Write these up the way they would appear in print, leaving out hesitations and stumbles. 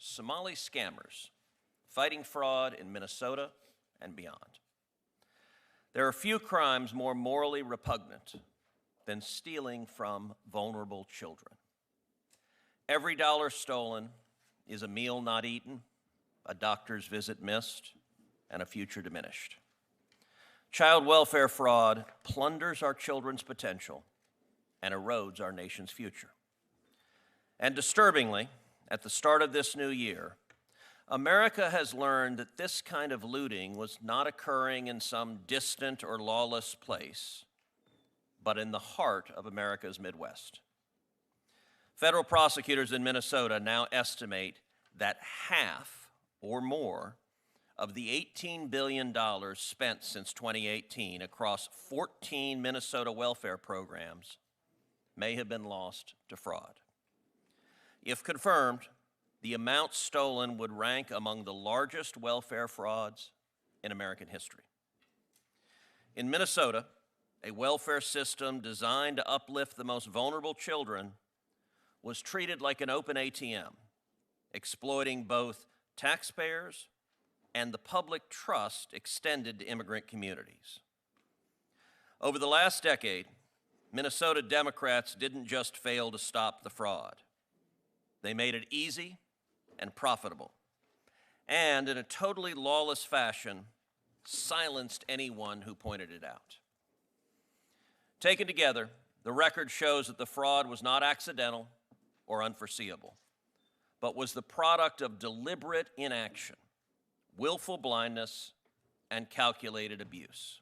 Somali Scammers, Fighting Fraud in Minnesota and Beyond. There are few crimes more morally repugnant than stealing from vulnerable children. Every dollar stolen is a meal not eaten, a doctor's visit missed, and a future diminished. Child welfare fraud plunders our children's potential and erodes our nation's future. And disturbingly, at the start of this new year, America has learned that this kind of looting was not occurring in some distant or lawless place, but in the heart of America's Midwest. Federal prosecutors in Minnesota now estimate that half or more of the $18 billion spent since 2018 across 14 Minnesota welfare programs may have been lost to fraud. If confirmed, the amount stolen would rank among the largest welfare frauds in American history. In Minnesota, a welfare system designed to uplift the most vulnerable children was treated like an open ATM, exploiting both taxpayers and the public trust extended to immigrant communities. Over the last decade, Minnesota Democrats didn't just fail to stop the fraud. They made it easy and profitable, and in a totally lawless fashion, silenced anyone who pointed it out. Taken together, the record shows that the fraud was not accidental or unforeseeable, but was the product of deliberate inaction, willful blindness, and calculated abuse.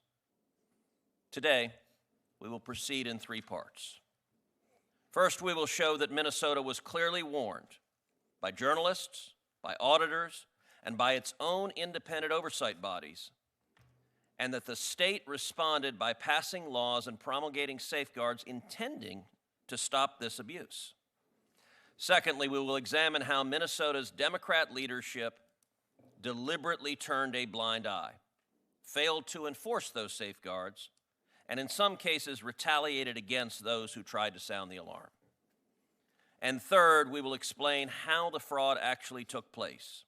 Today, we will proceed in three parts. First, we will show that Minnesota was clearly warned by journalists, by auditors, and by its own independent oversight bodies, and that the state responded by passing laws and promulgating safeguards intending to stop this abuse. Secondly, we will examine how Minnesota's Democrat leadership deliberately turned a blind eye, failed to enforce those safeguards, and in some cases retaliated against those who tried to sound the alarm. And third, we will explain how the fraud actually took place,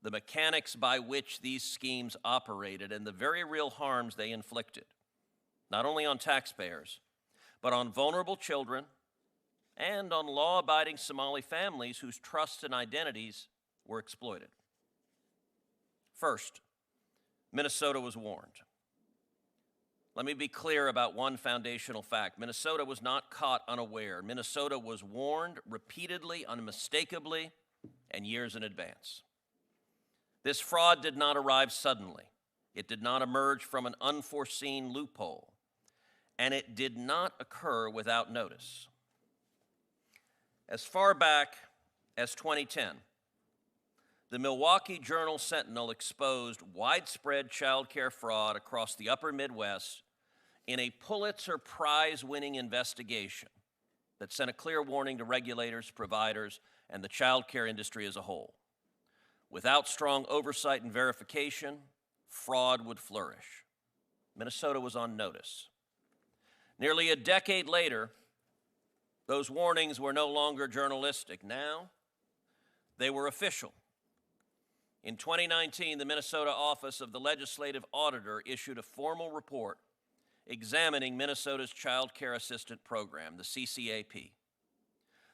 the mechanics by which these schemes operated, and the very real harms they inflicted, not only on taxpayers, but on vulnerable children and on law-abiding Somali families whose trusts and identities were exploited. First, Minnesota was warned. Let me be clear about one foundational fact. Minnesota was not caught unaware. Minnesota was warned repeatedly, unmistakably, and years in advance. This fraud did not arrive suddenly. It did not emerge from an unforeseen loophole, and it did not occur without notice. As far back as 2010, the Milwaukee Journal-Sentinel exposed widespread child care fraud across the upper Midwest in a Pulitzer Prize-winning investigation that sent a clear warning to regulators, providers, and the child care industry as a whole. Without strong oversight and verification, fraud would flourish. Minnesota was on notice. Nearly a decade later, those warnings were no longer journalistic. Now, they were official. In 2019, the Minnesota Office of the Legislative Auditor issued a formal report examining Minnesota's Child Care Assistant Program, the CCAP.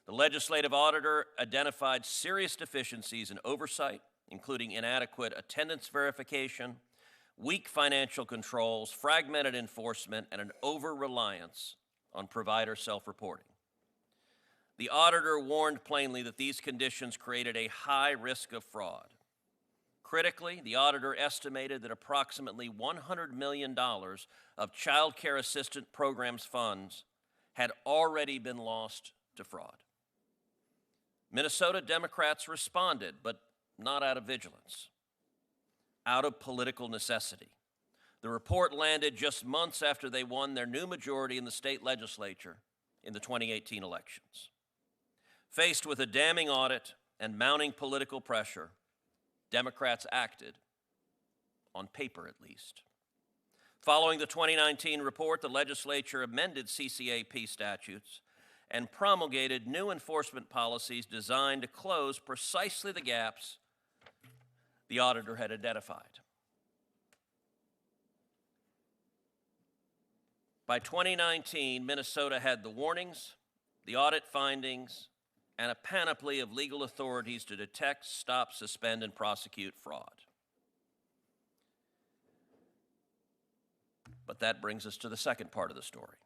The legislative auditor identified serious deficiencies in oversight, including inadequate attendance verification, weak financial controls, fragmented enforcement, and an over-reliance on provider self-reporting. The auditor warned plainly that these conditions created a high risk of fraud. Critically, the auditor estimated that approximately $100 million of Child Care Assistant Programs funds had already been lost to fraud. Minnesota Democrats responded, but not out of vigilance, out of political necessity. The report landed just months after they won their new majority in the state legislature in the 2018 elections. Faced with a damning audit and mounting political pressure, Democrats acted, on paper at least. Following the 2019 report, the legislature amended CCAP statutes and promulgated new enforcement policies designed to close precisely the gaps the auditor had identified. By 2019, Minnesota had the warnings, the audit findings, and a panoply of legal authorities to detect, stop, suspend, and prosecute fraud. But that brings us to the second part of the story.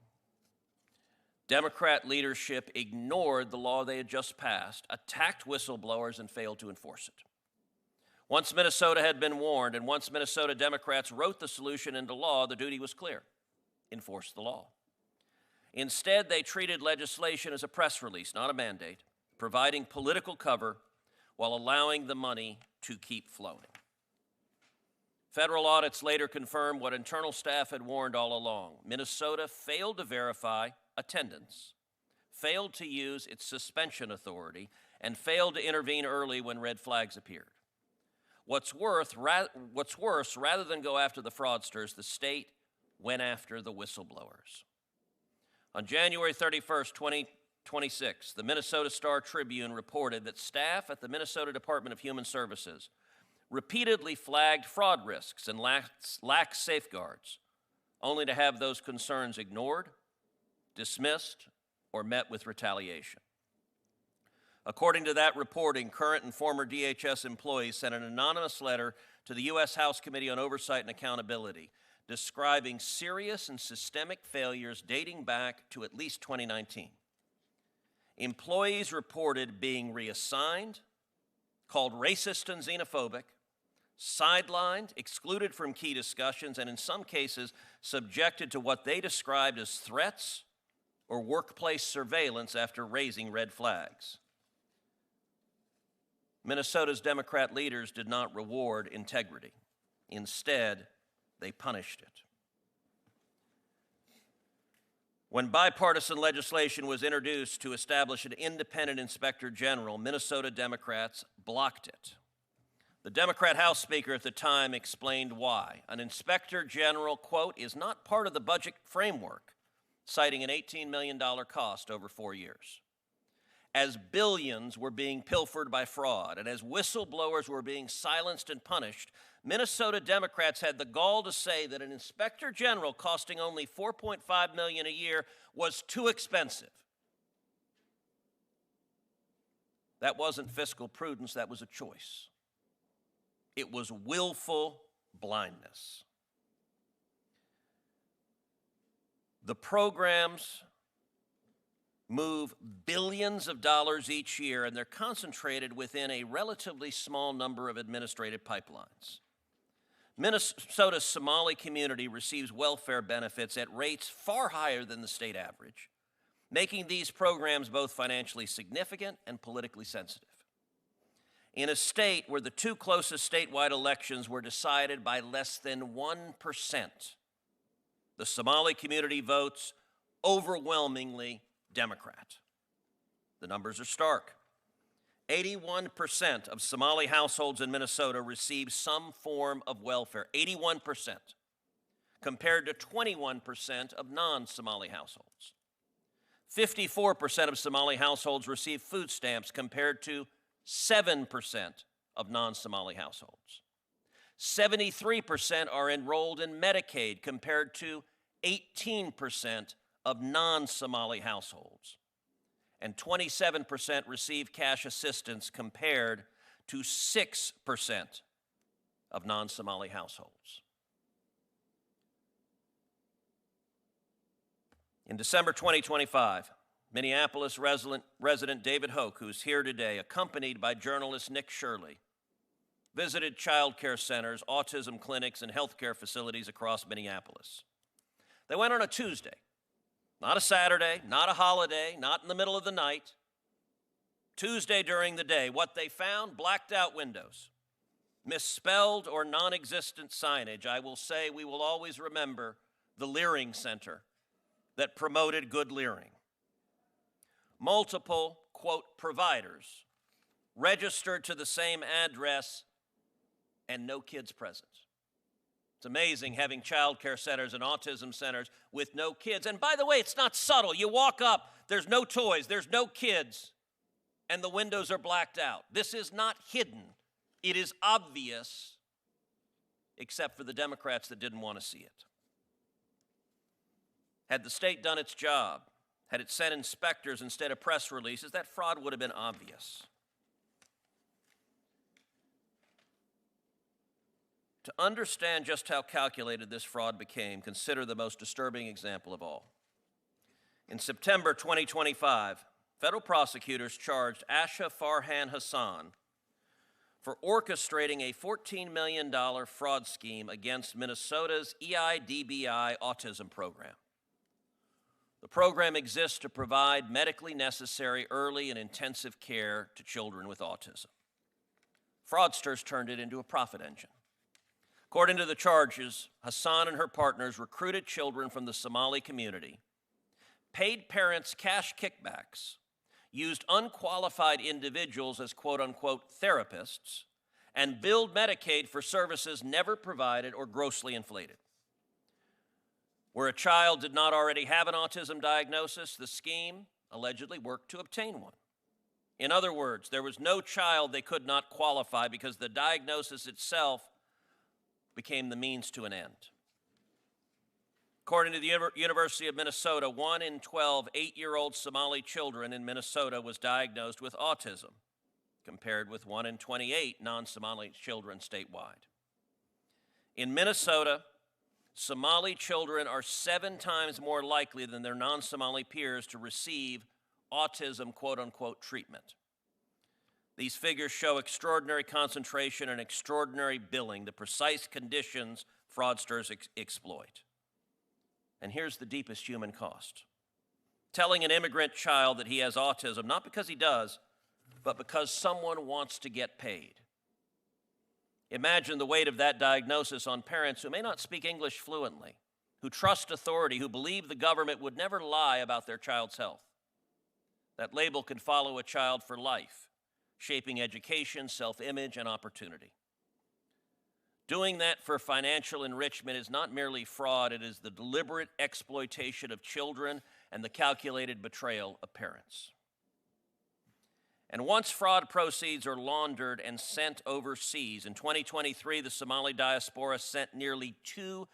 Democrat leadership ignored the law they had just passed, attacked whistleblowers, and failed to enforce it. Once Minnesota had been warned, and once Minnesota Democrats wrote the solution into law, the duty was clear: enforce the law. Instead, they treated legislation as a press release, not a mandate, providing political cover while allowing the money to keep flowing. Federal audits later confirmed what internal staff had warned all along. Minnesota failed to verify attendance, failed to use its suspension authority, and failed to intervene early when red flags appeared. What's worse, rather than go after the fraudsters, the state went after the whistleblowers. On January 31st, 2026, the Minnesota Star-Tribune reported that staff at the Minnesota Department of Human Services repeatedly flagged fraud risks and lax safeguards, only to have those concerns ignored, dismissed, or met with retaliation. According to that reporting, current and former DHS employees sent an anonymous letter to the U.S. House Committee on Oversight and Accountability describing serious and systemic failures dating back to at least 2019. Employees reported being reassigned, called racist and xenophobic, sidelined, excluded from key discussions, and in some cases subjected to what they described as threats or workplace surveillance after raising red flags. Minnesota's Democrat leaders did not reward integrity. Instead, they punished it. When bipartisan legislation was introduced to establish an independent inspector general, Minnesota Democrats blocked it. The Democrat House Speaker at the time explained why. An inspector general, quote, is not part of the budget framework, citing an $18 million cost over 4 years. As billions were being pilfered by fraud and as whistleblowers were being silenced and punished, Minnesota Democrats had the gall to say that an inspector general costing only $4.5 million a year was too expensive. That wasn't fiscal prudence, that was a choice. It was willful blindness. The programs move billions of dollars each year, and they're concentrated within a relatively small number of administrative pipelines. Minnesota's Somali community receives welfare benefits at rates far higher than the state average, making these programs both financially significant and politically sensitive. In a state where the two closest statewide elections were decided by less than 1%, the Somali community votes overwhelmingly Democrat. The numbers are stark. 81% of Somali households in Minnesota receive some form of welfare, 81%, compared to 21% of non-Somali households. 54% of Somali households receive food stamps compared to 7% of non-Somali households. 73% are enrolled in Medicaid compared to 18% of non-Somali households. And 27% receive cash assistance compared to 6% of non-Somali households. In December 2025, Minneapolis resident David Hoke, who's here today, accompanied by journalist Nick Shirley, visited child care centers, autism clinics, and healthcare facilities across Minneapolis. They went on a Tuesday, not a Saturday, not a holiday, not in the middle of the night. Tuesday during the day. What they found: blacked out windows, misspelled or non-existent signage. I will say we will always remember the Leering Center that promoted good leering. Multiple, quote, providers registered to the same address and no kids present. It's amazing having child care centers and autism centers with no kids. And by the way, it's not subtle. You walk up, there's no toys, there's no kids, and the windows are blacked out. This is not hidden. It is obvious, except for the Democrats that didn't want to see it. Had the state done its job, had it sent inspectors instead of press releases, that fraud would have been obvious. To understand just how calculated this fraud became, consider the most disturbing example of all. In September 2025, federal prosecutors charged Asha Farhan Hassan for orchestrating a $14 million fraud scheme against Minnesota's EIDBI autism program. The program exists to provide medically necessary early and intensive care to children with autism. Fraudsters turned it into a profit engine. According to the charges, Hassan and her partners recruited children from the Somali community, paid parents cash kickbacks, used unqualified individuals as quote-unquote therapists, and billed Medicaid for services never provided or grossly inflated. Where a child did not already have an autism diagnosis, the scheme allegedly worked to obtain one. In other words, there was no child they could not qualify because the diagnosis itself became the means to an end. According to the University of Minnesota, 1 in 12 8-year-old Somali children in Minnesota was diagnosed with autism, compared with 1 in 28 non-Somali children statewide. In Minnesota, Somali children are 7 times more likely than their non-Somali peers to receive autism quote-unquote treatment. These figures show extraordinary concentration and extraordinary billing, the precise conditions fraudsters exploit. And here's the deepest human cost. Telling an immigrant child that he has autism, not because he does, but because someone wants to get paid. Imagine the weight of that diagnosis on parents who may not speak English fluently, who trust authority, who believe the government would never lie about their child's health. That label could follow a child for life, shaping education, self-image, and opportunity. Doing that for financial enrichment is not merely fraud, it is the deliberate exploitation of children and the calculated betrayal of parents. And once fraud proceeds are laundered and sent overseas, in 2023, the Somali diaspora sent nearly $2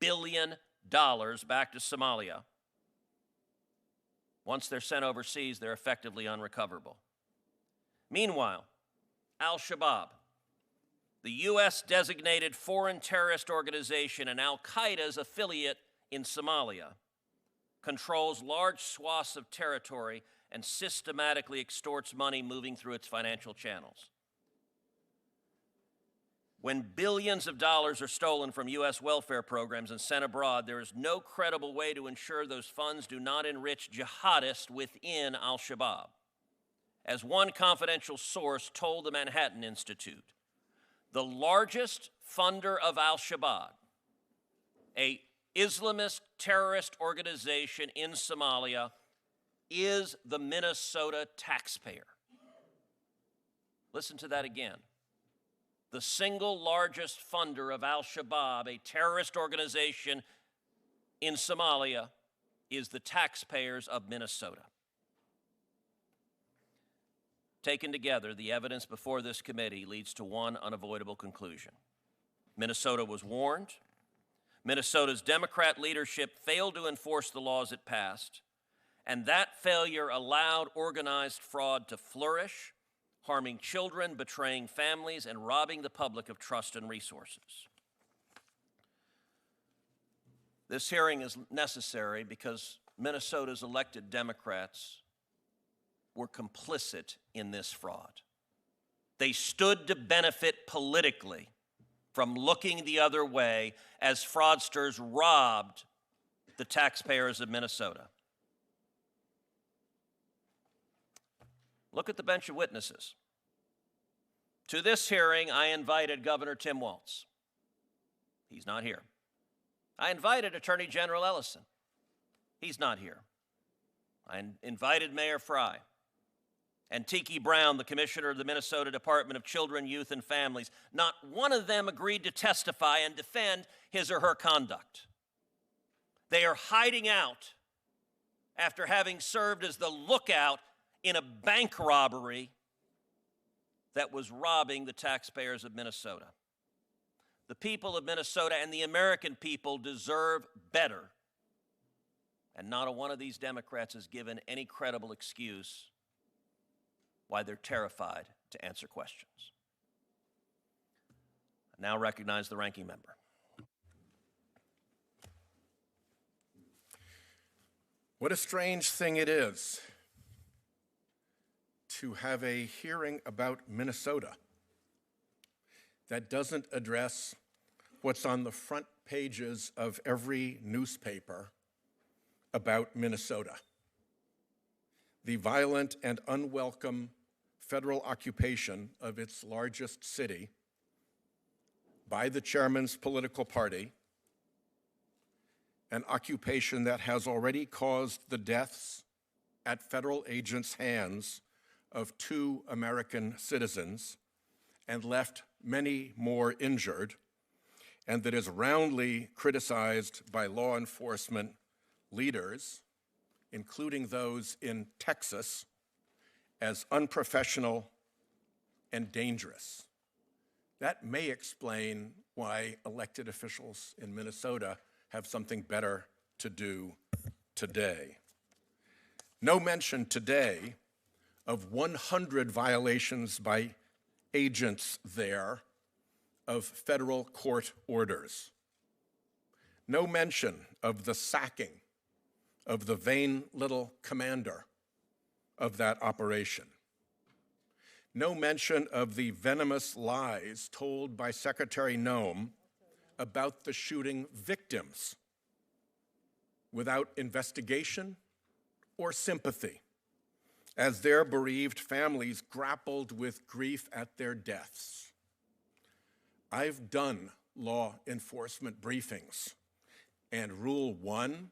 billion back to Somalia. Once they're sent overseas, they're effectively unrecoverable. Meanwhile, Al-Shabaab, the U.S.-designated foreign terrorist organization and al-Qaeda's affiliate in Somalia, controls large swaths of territory and systematically extorts money moving through its financial channels. When billions of dollars are stolen from U.S. welfare programs and sent abroad, there is no credible way to ensure those funds do not enrich jihadists within Al-Shabaab. As one confidential source told the Manhattan Institute, the largest funder of Al-Shabaab, an Islamist terrorist organization in Somalia, is the Minnesota taxpayer. Listen to that again. The single largest funder of Al-Shabaab, a terrorist organization in Somalia, is the taxpayers of Minnesota. Taken together, the evidence before this committee leads to one unavoidable conclusion. Minnesota was warned. Minnesota's Democrat leadership failed to enforce the laws it passed, and that failure allowed organized fraud to flourish, harming children, betraying families, and robbing the public of trust and resources. This hearing is necessary because Minnesota's elected Democrats were complicit in this fraud. They stood to benefit politically from looking the other way as fraudsters robbed the taxpayers of Minnesota. Look at the bench of witnesses. To this hearing, I invited Governor Tim Walz. He's not here. I invited Attorney General Ellison. He's not here. I invited Mayor Fry and Tiki Brown, the commissioner of the Minnesota Department of Children, Youth, and Families. Not one of them agreed to testify and defend his or her conduct. They are hiding out after having served as the lookout in a bank robbery that was robbing the taxpayers of Minnesota. The people of Minnesota and the American people deserve better. And not a one of these Democrats has given any credible excuse why they're terrified to answer questions. I now recognize the ranking member. What a strange thing it is to have a hearing about Minnesota that doesn't address what's on the front pages of every newspaper about Minnesota: the violent and unwelcome federal occupation of its largest city by the chairman's political party, an occupation that has already caused the deaths at federal agents' hands of 2 American citizens and left many more injured, and that is roundly criticized by law enforcement leaders, including those in Texas, as unprofessional and dangerous. That may explain why elected officials in Minnesota have something better to do today. No mention today of 100 violations by agents there of federal court orders. No mention of the sacking of the vain little commander of that operation. No mention of the venomous lies told by Secretary Noem about the shooting victims without investigation or sympathy, as their bereaved families grappled with grief at their deaths. I've done law enforcement briefings, and Rule 1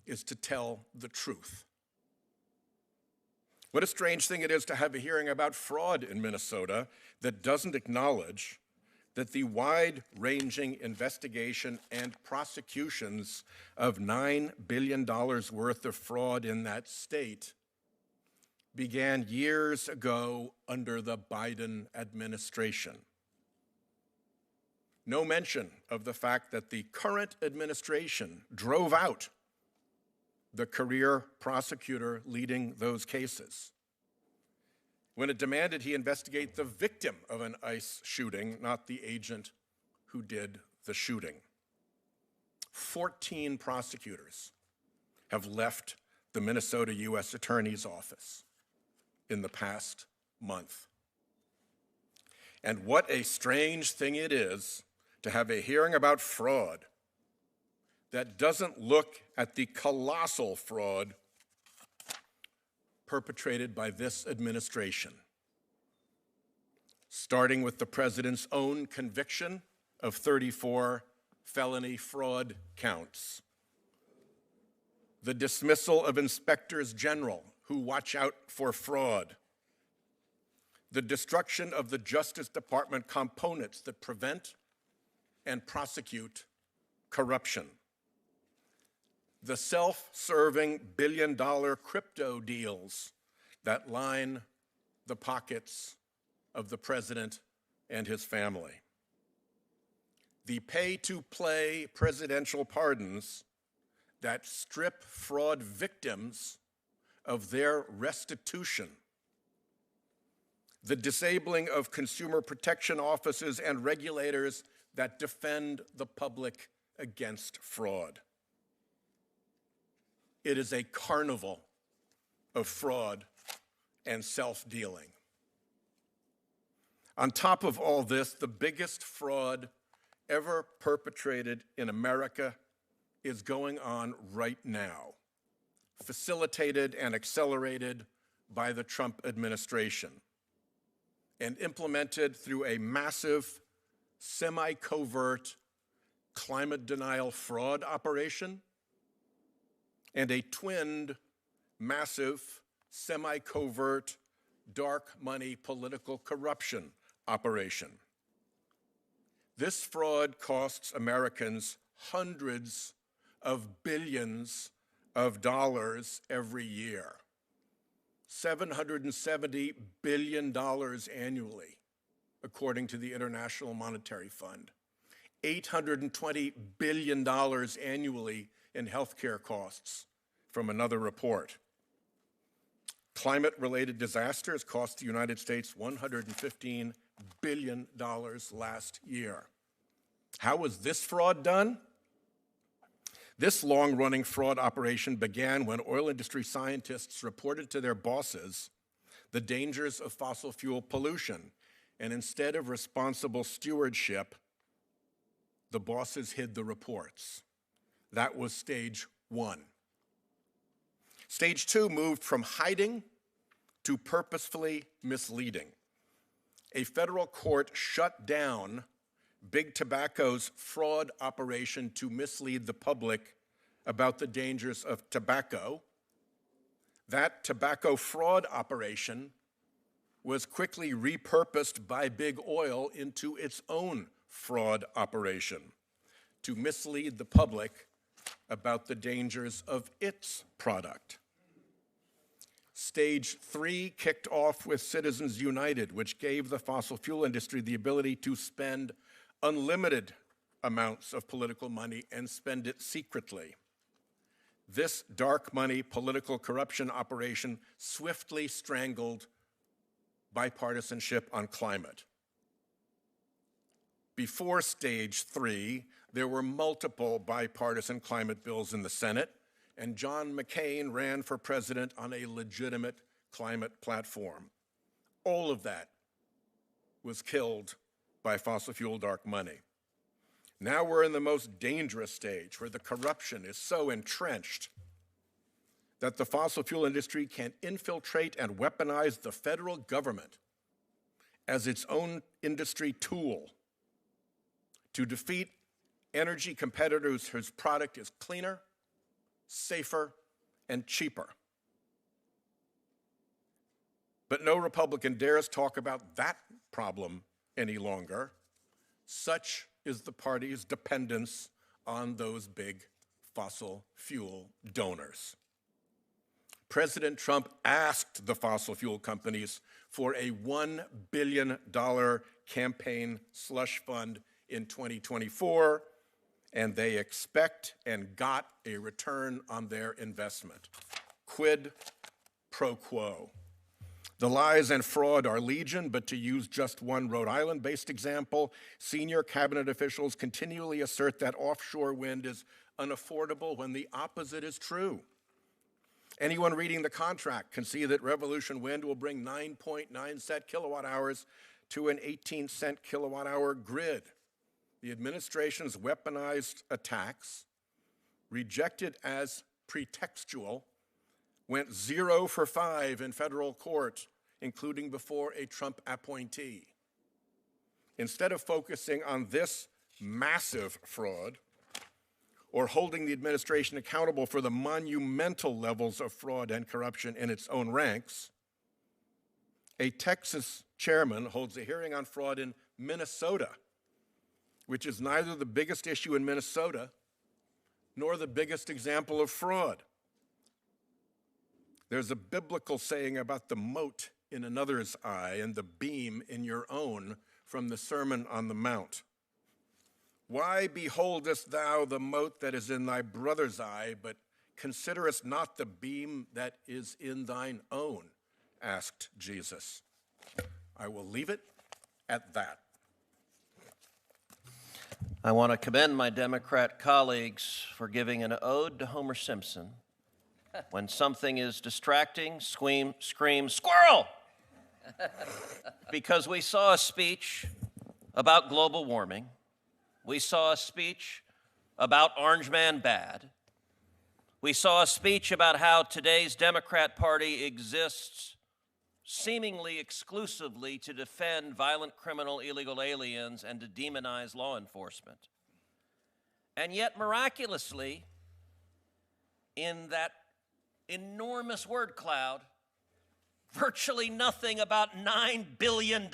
is to tell the truth. What a strange thing it is to have a hearing about fraud in Minnesota that doesn't acknowledge that the wide-ranging investigation and prosecutions of $9 billion worth of fraud in that state began years ago under the Biden administration. No mention of the fact that the current administration drove out the career prosecutor leading those cases when it demanded he investigate the victim of an ICE shooting, not the agent who did the shooting. 14 prosecutors have left the Minnesota U.S. Attorney's Office in the past month. And what a strange thing it is to have a hearing about fraud that doesn't look at the colossal fraud perpetrated by this administration, starting with the president's own conviction of 34 felony fraud counts, the dismissal of inspectors general who watch out for fraud, the destruction of the Justice Department components that prevent and prosecute corruption, the self-serving billion-dollar crypto deals that line the pockets of the president and his family, the pay-to-play presidential pardons that strip fraud victims of their restitution, the disabling of consumer protection offices and regulators that defend the public against fraud. It is a carnival of fraud and self-dealing. On top of all this, the biggest fraud ever perpetrated in America is going on right now, facilitated and accelerated by the Trump administration and implemented through a massive, semi-covert climate denial fraud operation and a twinned, massive, semi-covert, dark money political corruption operation. This fraud costs Americans hundreds of billions of dollars every year. $770 billion annually, according to the International Monetary Fund. $820 billion annually in healthcare costs, from another report. Climate-related disasters cost the United States $115 billion last year. How was this fraud done? This long-running fraud operation began when oil industry scientists reported to their bosses the dangers of fossil fuel pollution, and instead of responsible stewardship, the bosses hid the reports. That was stage one. Stage two moved from hiding to purposefully misleading. A federal court shut down Big Tobacco's fraud operation to mislead the public about the dangers of tobacco. That tobacco fraud operation was quickly repurposed by Big Oil into its own fraud operation to mislead the public about the dangers of its product. Stage three kicked off with Citizens United, which gave the fossil fuel industry the ability to spend unlimited amounts of political money and spend it secretly. This dark money political corruption operation swiftly strangled bipartisanship on climate. Before stage three, there were multiple bipartisan climate bills in the Senate, and John McCain ran for president on a legitimate climate platform. All of that was killed by fossil fuel dark money. Now we're in the most dangerous stage, where the corruption is so entrenched that the fossil fuel industry can infiltrate and weaponize the federal government as its own industry tool to defeat energy competitors whose product is cleaner, safer, and cheaper. But no Republican dares talk about that problem any longer. Such is the party's dependence on those big fossil fuel donors. President Trump asked the fossil fuel companies for a $1 billion campaign slush fund in 2024, and they expect and got a return on their investment. Quid pro quo. The lies and fraud are legion, but to use just one Rhode Island-based example, senior cabinet officials continually assert that offshore wind is unaffordable when the opposite is true. Anyone reading the contract can see that Revolution Wind will bring 9.9 cent kilowatt hours to an 18 cent kilowatt hour grid. The administration's weaponized attacks, rejected as pretextual, went 0 for 5 in federal court, including before a Trump appointee. Instead of focusing on this massive fraud, or holding the administration accountable for the monumental levels of fraud and corruption in its own ranks, a Texas chairman holds a hearing on fraud in Minnesota, which is neither the biggest issue in Minnesota nor the biggest example of fraud. There's a biblical saying about the mote in another's eye and the beam in your own from the Sermon on the Mount. Why beholdest thou the mote that is in thy brother's eye, but considerest not the beam that is in thine own? Asked Jesus. I will leave it at that. I want to commend my Democrat colleagues for giving an ode to Homer Simpson. When something is distracting, scream, squirrel! Because we saw a speech about global warming. We saw a speech about Orange Man bad. We saw a speech about how today's Democrat Party exists seemingly exclusively to defend violent criminal illegal aliens and to demonize law enforcement. And yet, miraculously, in that enormous word cloud, virtually nothing about $9 billion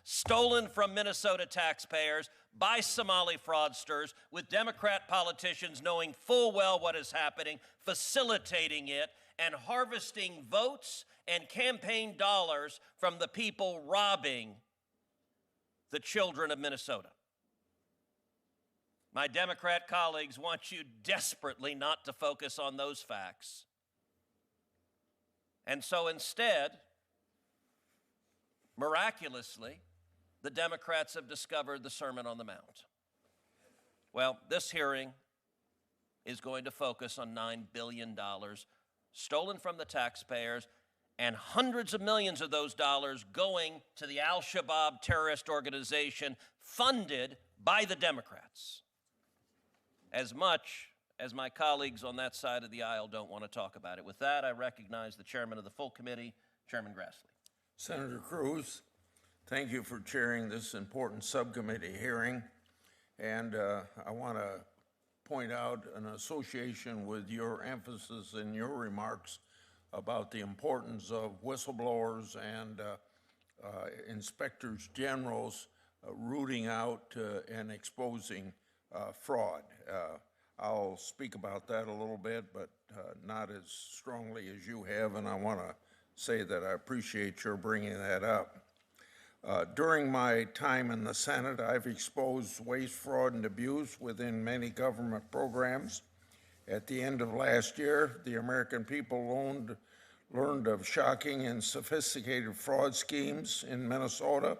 stolen from Minnesota taxpayers by Somali fraudsters, with Democrat politicians knowing full well what is happening, facilitating it, and harvesting votes and campaign dollars from the people robbing the children of Minnesota. My Democrat colleagues want you desperately not to focus on those facts. And so instead, miraculously, the Democrats have discovered the Sermon on the Mount. Well, this hearing is going to focus on $9 billion stolen from the taxpayers, and hundreds of millions of those dollars going to the Al-Shabaab terrorist organization funded by the Democrats. As much as my colleagues on that side of the aisle don't want to talk about it. With that, I recognize the chairman of the full committee, Chairman Grassley. Senator Cruz, thank you for chairing this important subcommittee hearing. And I want to point out an association with your emphasis in your remarks about the importance of whistleblowers and inspectors generals rooting out and exposing fraud. I'll speak about that a little bit, but not as strongly as you have, and I want to say that I appreciate your bringing that up. During my time in the Senate, I've exposed waste, fraud, and abuse within many government programs. At the end of last year, the American people learned of shocking and sophisticated fraud schemes in Minnesota.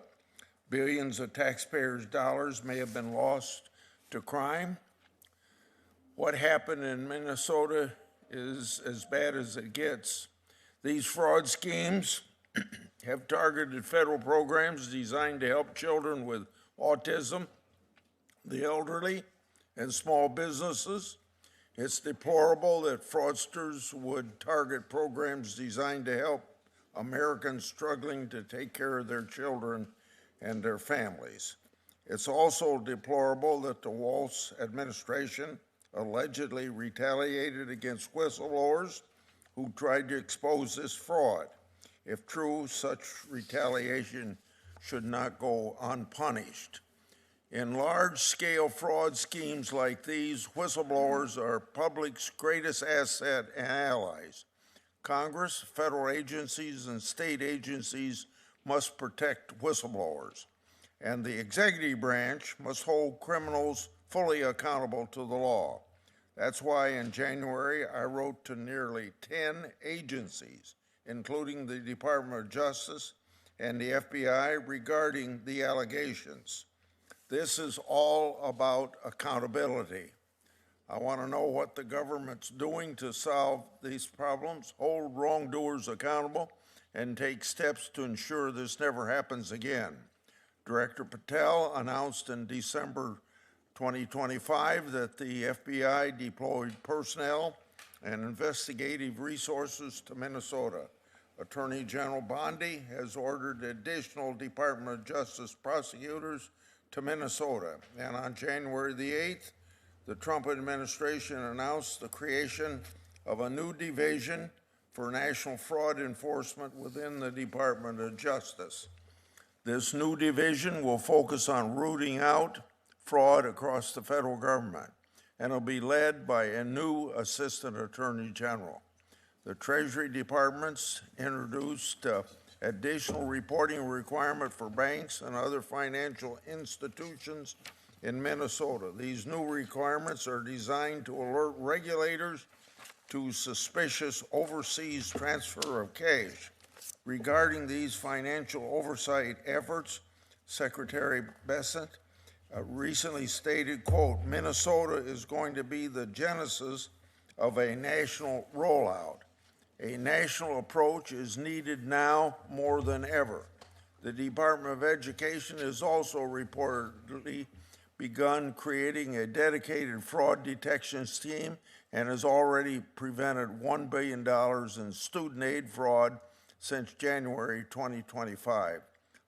Billions of taxpayers' dollars may have been lost to crime. What happened in Minnesota is as bad as it gets. These fraud schemes have targeted federal programs designed to help children with autism, the elderly, and small businesses. It's deplorable that fraudsters would target programs designed to help Americans struggling to take care of their children and their families. It's also deplorable that the Walz administration allegedly retaliated against whistleblowers who tried to expose this fraud. If true, such retaliation should not go unpunished. In large-scale fraud schemes like these, whistleblowers are public's greatest asset and allies. Congress, federal agencies, and state agencies must protect whistleblowers, and the executive branch must hold criminals fully accountable to the law. That's why in January, I wrote to nearly 10 agencies, including the Department of Justice and the FBI, regarding the allegations. This is all about accountability. I want to know what the government's doing to solve these problems, hold wrongdoers accountable, and take steps to ensure this never happens again. Director Patel announced in December 2025 that the FBI deployed personnel and investigative resources to Minnesota. Attorney General Bondi has ordered additional Department of Justice prosecutors to Minnesota. And on January the 8th, the Trump administration announced the creation of a new division for national fraud enforcement within the Department of Justice. This new division will focus on rooting out fraud across the federal government, and will be led by a new Assistant Attorney General. The Treasury Department's introduced additional reporting requirement for banks and other financial institutions in Minnesota. These new requirements are designed to alert regulators to suspicious overseas transfer of cash. Regarding these financial oversight efforts, Secretary Bessent recently stated, quote, Minnesota is going to be the genesis of a national rollout. A national approach is needed now more than ever. The Department of Education has also reportedly begun creating a dedicated fraud detection team and has already prevented $1 billion in student aid fraud since January 2025.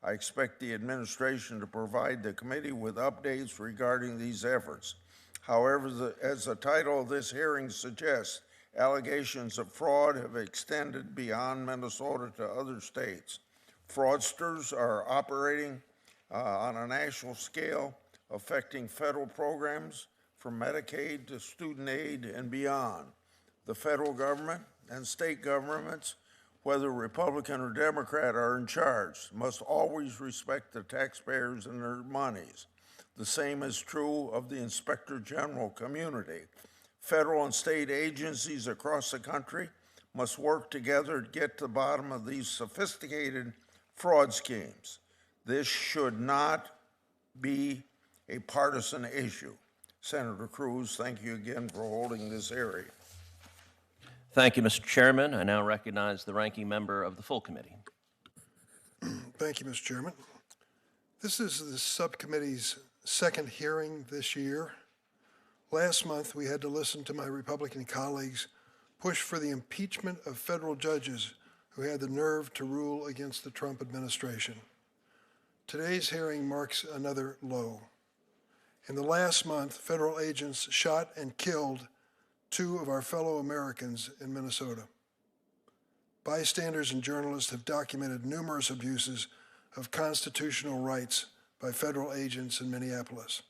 I expect the administration to provide the committee with updates regarding these efforts. However, as the title of this hearing suggests, Allegations of fraud have extended beyond Minnesota to other states. Fraudsters are operating on a national scale, affecting federal programs from Medicaid to student aid and beyond. The federal government and state governments, whether Republican or Democrat, are in charge, must always respect the taxpayers and their monies. The same is true of the Inspector General community. Federal and state agencies across the country must work together to get to the bottom of these sophisticated fraud schemes. This should not be a partisan issue. Senator Cruz, thank you again for holding this hearing. Thank you, Mr. Chairman. I now recognize the ranking member of the full committee. Thank you, Mr. Chairman. This is the subcommittee's second hearing this year. Last month, we had to listen to my Republican colleagues push for the impeachment of federal judges who had the nerve to rule against the Trump administration. Today's hearing marks another low. In the last month, federal agents shot and killed 2 of our fellow Americans in Minnesota. Bystanders and journalists have documented numerous abuses of constitutional rights by federal agents in Minneapolis,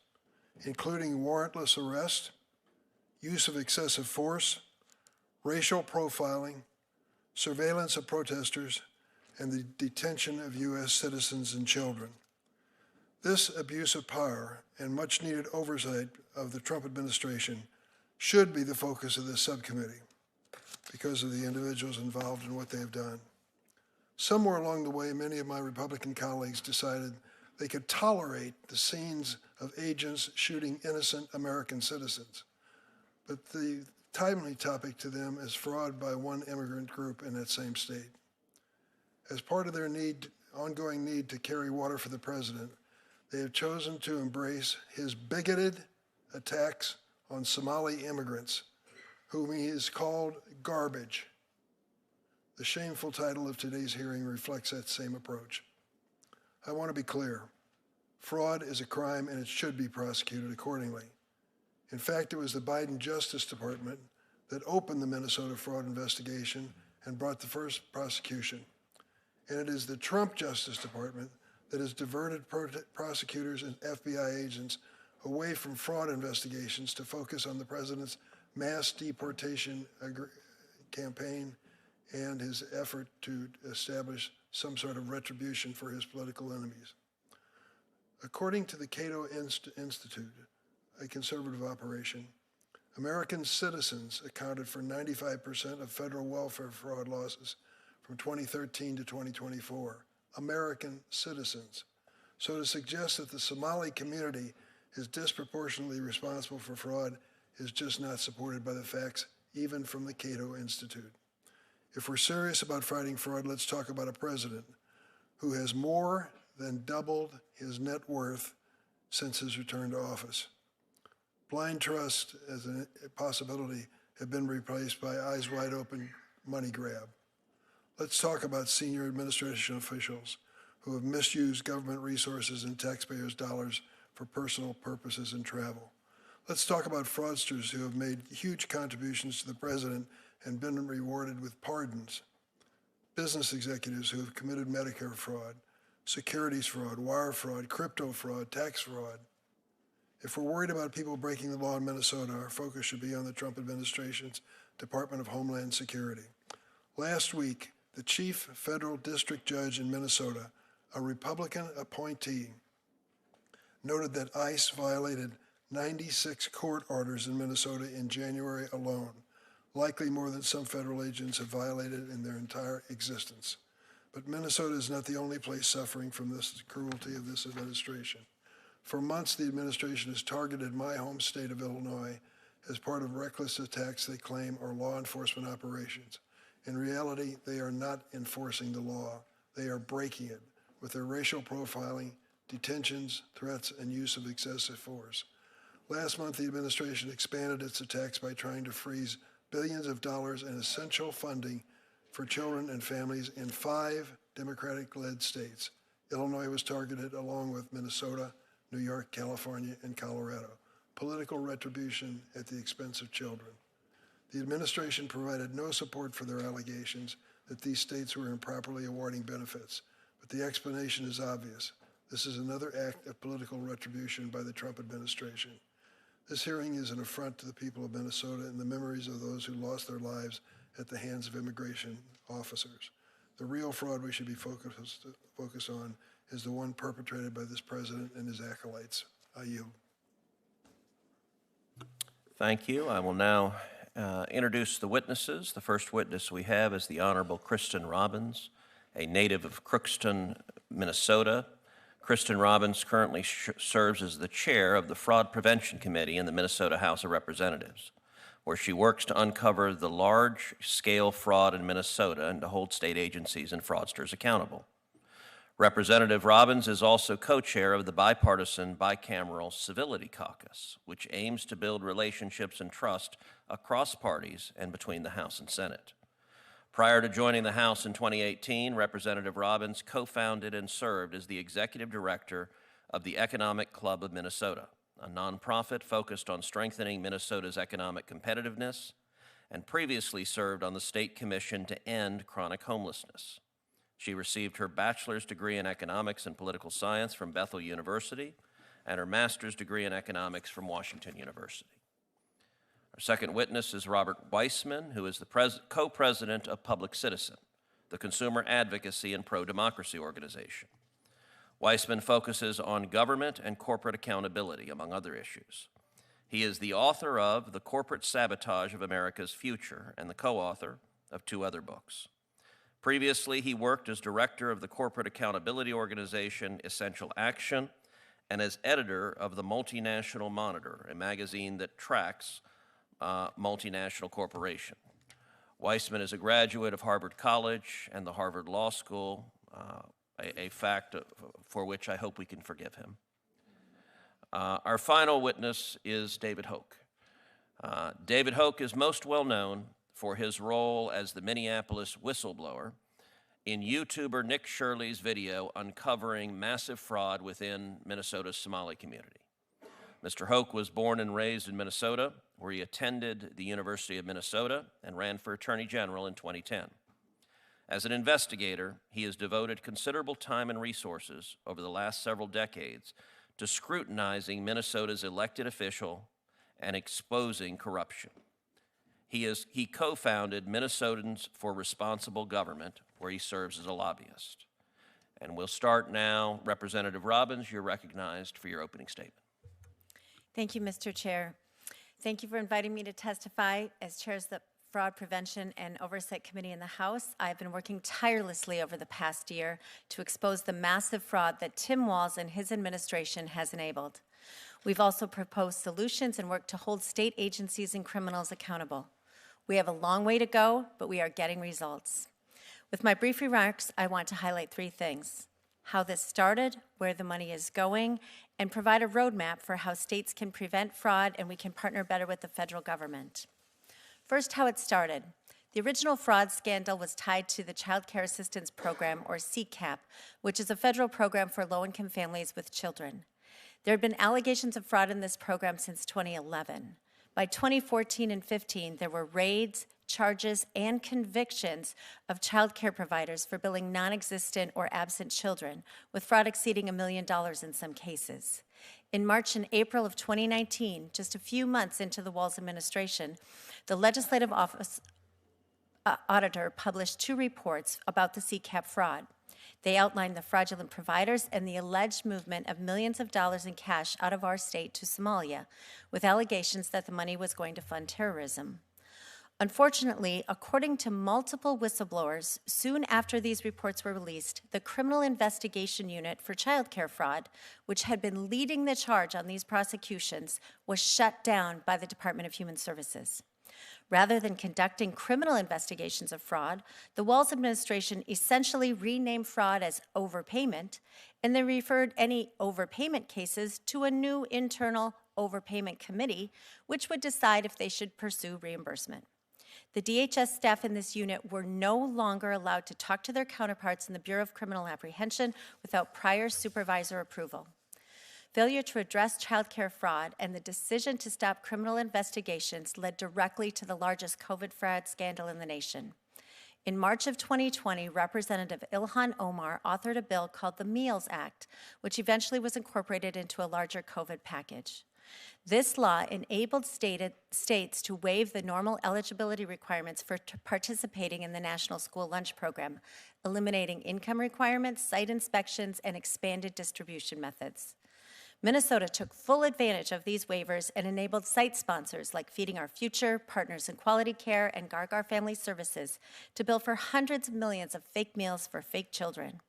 including warrantless arrest, use of excessive force, racial profiling, surveillance of protesters, and the detention of U.S. citizens and children. This abuse of power and much-needed oversight of the Trump administration should be the focus of this subcommittee because of the individuals involved in what they have done. Somewhere along the way, many of my Republican colleagues decided they could tolerate the scenes of agents shooting innocent American citizens. But the timely topic to them is fraud by one immigrant group in that same state. As part of their ongoing need to carry water for the president, they have chosen to embrace his bigoted attacks on Somali immigrants, whom he has called garbage. The shameful title of today's hearing reflects that same approach. I want to be clear. Fraud is a crime and it should be prosecuted accordingly. In fact, it was the Biden Justice Department that opened the Minnesota fraud investigation and brought the first prosecution. And it is the Trump Justice Department that has diverted prosecutors and FBI agents away from fraud investigations to focus on the president's mass deportation campaign and his effort to establish some sort of retribution for his political enemies. According to the Cato Institute, a conservative operation, American citizens accounted for 95% of federal welfare fraud losses from 2013 to 2024. American citizens. So to suggest that the Somali community is disproportionately responsible for fraud is just not supported by the facts, even from the Cato Institute. If we're serious about fighting fraud, let's talk about a president who has more than doubled his net worth since his return to office. Blind trust as a possibility have been replaced by eyes wide open money grab. Let's talk about senior administration officials who have misused government resources and taxpayers' dollars for personal purposes and travel. Let's talk about fraudsters who have made huge contributions to the president and been rewarded with pardons. Business executives who have committed Medicare fraud, securities fraud, wire fraud, crypto fraud, tax fraud. If we're worried about people breaking the law in Minnesota, our focus should be on the Trump administration's Department of Homeland Security. Last week, the chief federal district judge in Minnesota, a Republican appointee, noted that ICE violated 96 court orders in Minnesota in January alone, likely more than some federal agents have violated in their entire existence. But Minnesota is not the only place suffering from this cruelty of this administration. For months, the administration has targeted my home state of Illinois as part of reckless attacks they claim are law enforcement operations. In reality, they are not enforcing the law. They are breaking it with their racial profiling, detentions, threats, and use of excessive force. Last month, the administration expanded its attacks by trying to freeze billions of dollars in essential funding for children and families in 5 Democratic-led states. Illinois was targeted along with Minnesota, New York, California, and Colorado. Political retribution at the expense of children. The administration provided no support for their allegations that these states were improperly awarding benefits, but the explanation is obvious. This is another act of political retribution by the Trump administration. This hearing is an affront to the people of Minnesota and the memories of those who lost their lives at the hands of immigration officers. The real fraud we should be focused on is the one perpetrated by this president and his acolytes. I yield. Thank you. I will now introduce the witnesses. The first witness we have is the Honorable Kristen Robbins, a native of Crookston, Minnesota. Kristen Robbins currently serves as the chair of the Fraud Prevention Committee in the Minnesota House of Representatives, where she works to uncover the large-scale fraud in Minnesota and to hold state agencies and fraudsters accountable. Representative Robbins is also co-chair of the bipartisan bicameral Civility Caucus, which aims to build relationships and trust across parties and between the House and Senate. Prior to joining the House in 2018, Representative Robbins co-founded and served as the executive director of the Economic Club of Minnesota, a nonprofit focused on strengthening Minnesota's economic competitiveness, and previously served on the State Commission to End Chronic Homelessness. She received her bachelor's degree in economics and political science from Bethel University and her master's degree in economics from Washington University. Our second witness is Robert Weissman, who is the co-president of Public Citizen, the consumer advocacy and pro-democracy organization. Weissman focuses on government and corporate accountability, among other issues. He is the author of The Corporate Sabotage of America's Future and the co-author of 2 other books. Previously, he worked as director of the corporate accountability organization Essential Action and as editor of the Multinational Monitor, a magazine that tracks multinational corporation. Weissman is a graduate of Harvard College and the Harvard Law School, a fact for which I hope we can forgive him. Our final witness is David Hoke. David Hoke is most well known for his role as the Minneapolis whistleblower in YouTuber Nick Shirley's video uncovering massive fraud within Minnesota's Somali community. Mr. Hoke was born and raised in Minnesota, where he attended the University of Minnesota and ran for Attorney General in 2010. As an investigator, he has devoted considerable time and resources over the last several decades to scrutinizing Minnesota's elected official and exposing corruption. He co-founded Minnesotans for Responsible Government, where he serves as a lobbyist. And we'll start now. Representative Robbins, you're recognized for your opening statement. Thank you, Mr. Chair. Thank you for inviting me to testify as chair of the Fraud Prevention and Oversight Committee in the House. I've been working tirelessly over the past year to expose the massive fraud that Tim Walz and his administration has enabled. We've also proposed solutions and worked to hold state agencies and criminals accountable. We have a long way to go, but we are getting results. With my brief remarks, I want to highlight 3 things: how this started, where the money is going, and provide a roadmap for how states can prevent fraud and we can partner better with the federal government. First, how it started. The original fraud scandal was tied to the Child Care Assistance Program, or CCAP, which is a federal program for low-income families with children. There had been allegations of fraud in this program since 2011. By 2014 and 15, there were raids, charges, and convictions of child care providers for billing non-existent or absent children, with fraud exceeding $1 million in some cases. In March and April of 2019, just a few months into the Walz administration, the Legislative Office Auditor published 2 reports about the CCAP fraud. They outlined the fraudulent providers and the alleged movement of millions of dollars in cash out of our state to Somalia, with allegations that the money was going to fund terrorism. Unfortunately, according to multiple whistleblowers, soon after these reports were released, the Criminal Investigation Unit for Child Care Fraud, which had been leading the charge on these prosecutions, was shut down by the Department of Human Services. Rather than conducting criminal investigations of fraud, the Walz administration essentially renamed fraud as overpayment, and then referred any overpayment cases to a new internal overpayment committee, which would decide if they should pursue reimbursement. The DHS staff in this unit were no longer allowed to talk to their counterparts in the Bureau of Criminal Apprehension without prior supervisor approval. Failure to address childcare fraud and the decision to stop criminal investigations led directly to the largest COVID fraud scandal in the nation. In March of 2020, Representative Ilhan Omar authored a bill called the Meals Act, which eventually was incorporated into a larger COVID package. This law enabled states to waive the normal eligibility requirements for participating in the National School Lunch Program, eliminating income requirements, site inspections, and expanded distribution methods. Minnesota took full advantage of these waivers and enabled site sponsors like Feeding Our Future, Partners in Quality Care, and Gargar Family Services to bill for hundreds of millions of fake meals for fake children.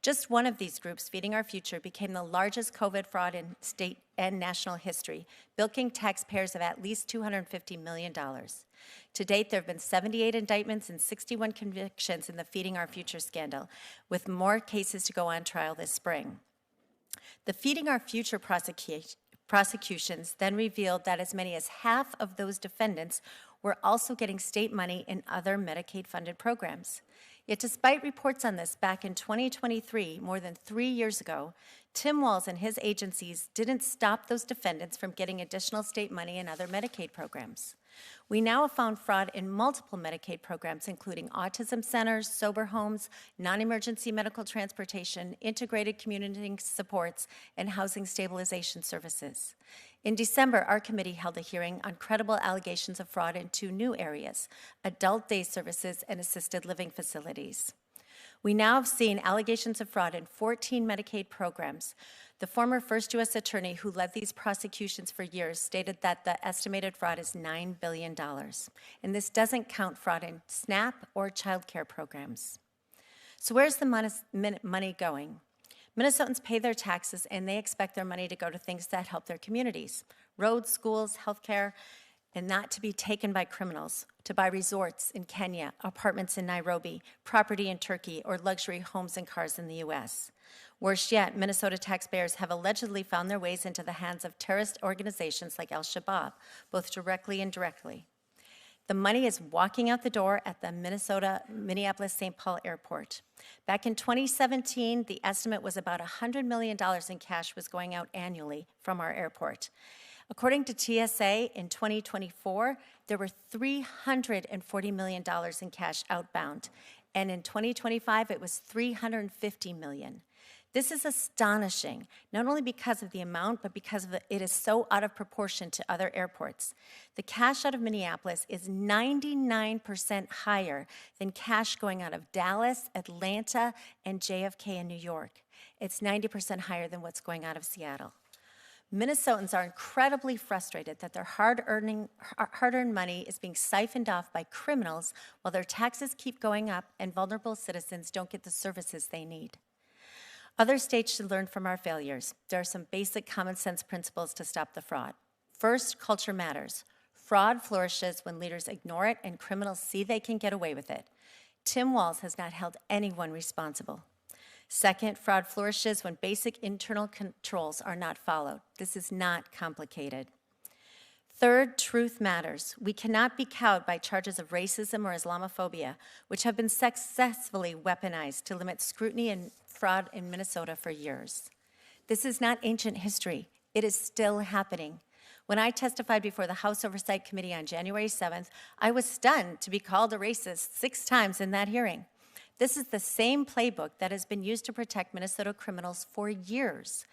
Just one of these groups, Feeding Our Future, became the largest COVID fraud in state and national history, bilking taxpayers of at least $250 million. To date, there have been 78 indictments and 61 convictions in the Feeding Our Future scandal, with more cases to go on trial this spring. The Feeding Our Future prosecutions then revealed that as many as half of those defendants were also getting state money in other Medicaid-funded programs. Yet despite reports on this back in 2023, more than 3 years ago, Tim Walz and his agencies didn't stop those defendants from getting additional state money in other Medicaid programs. We now have found fraud in multiple Medicaid programs, including autism centers, sober homes, non-emergency medical transportation, integrated community supports, and housing stabilization services. In December, our committee held a hearing on credible allegations of fraud in 2 new areas: adult day services and assisted living facilities. We now have seen allegations of fraud in 14 Medicaid programs. The former first U.S. attorney who led these prosecutions for years stated that the estimated fraud is $9 billion. And this doesn't count fraud in SNAP or child care programs. So where's the money going? Minnesotans pay their taxes and they expect their money to go to things that help their communities: roads, schools, healthcare, and not to be taken by criminals, to buy resorts in Kenya, apartments in Nairobi, property in Turkey, or luxury homes and cars in the U.S. Worse yet, Minnesota taxpayers have allegedly found their ways into the hands of terrorist organizations like Al-Shabaab, both directly and indirectly. The money is walking out the door at the Minneapolis-St. Paul airport. Back in 2017, the estimate was about $100 million in cash was going out annually from our airport. According to TSA, in 2024, there were $340 million in cash outbound, and in 2025, it was $350 million. This is astonishing, not only because of the amount, but because it is so out of proportion to other airports. The cash out of Minneapolis is 99% higher than cash going out of Dallas, Atlanta, and JFK in New York. It's 90% higher than what's going out of Seattle. Minnesotans are incredibly frustrated that their hard-earned money is being siphoned off by criminals while their taxes keep going up and vulnerable citizens don't get the services they need. Other states should learn from our failures. There are some basic common sense principles to stop the fraud. First, culture matters. Fraud flourishes when leaders ignore it and criminals see they can get away with it. Tim Walz has not held anyone responsible. Second, fraud flourishes when basic internal controls are not followed. This is not complicated. Third, truth matters. We cannot be cowed by charges of racism or Islamophobia, which have been successfully weaponized to limit scrutiny and fraud in Minnesota for years. This is not ancient history. It is still happening. When I testified before the House Oversight Committee on January 7th, I was stunned to be called a racist 6 times in that hearing. This is the same playbook that has been used to protect Minnesota criminals for years.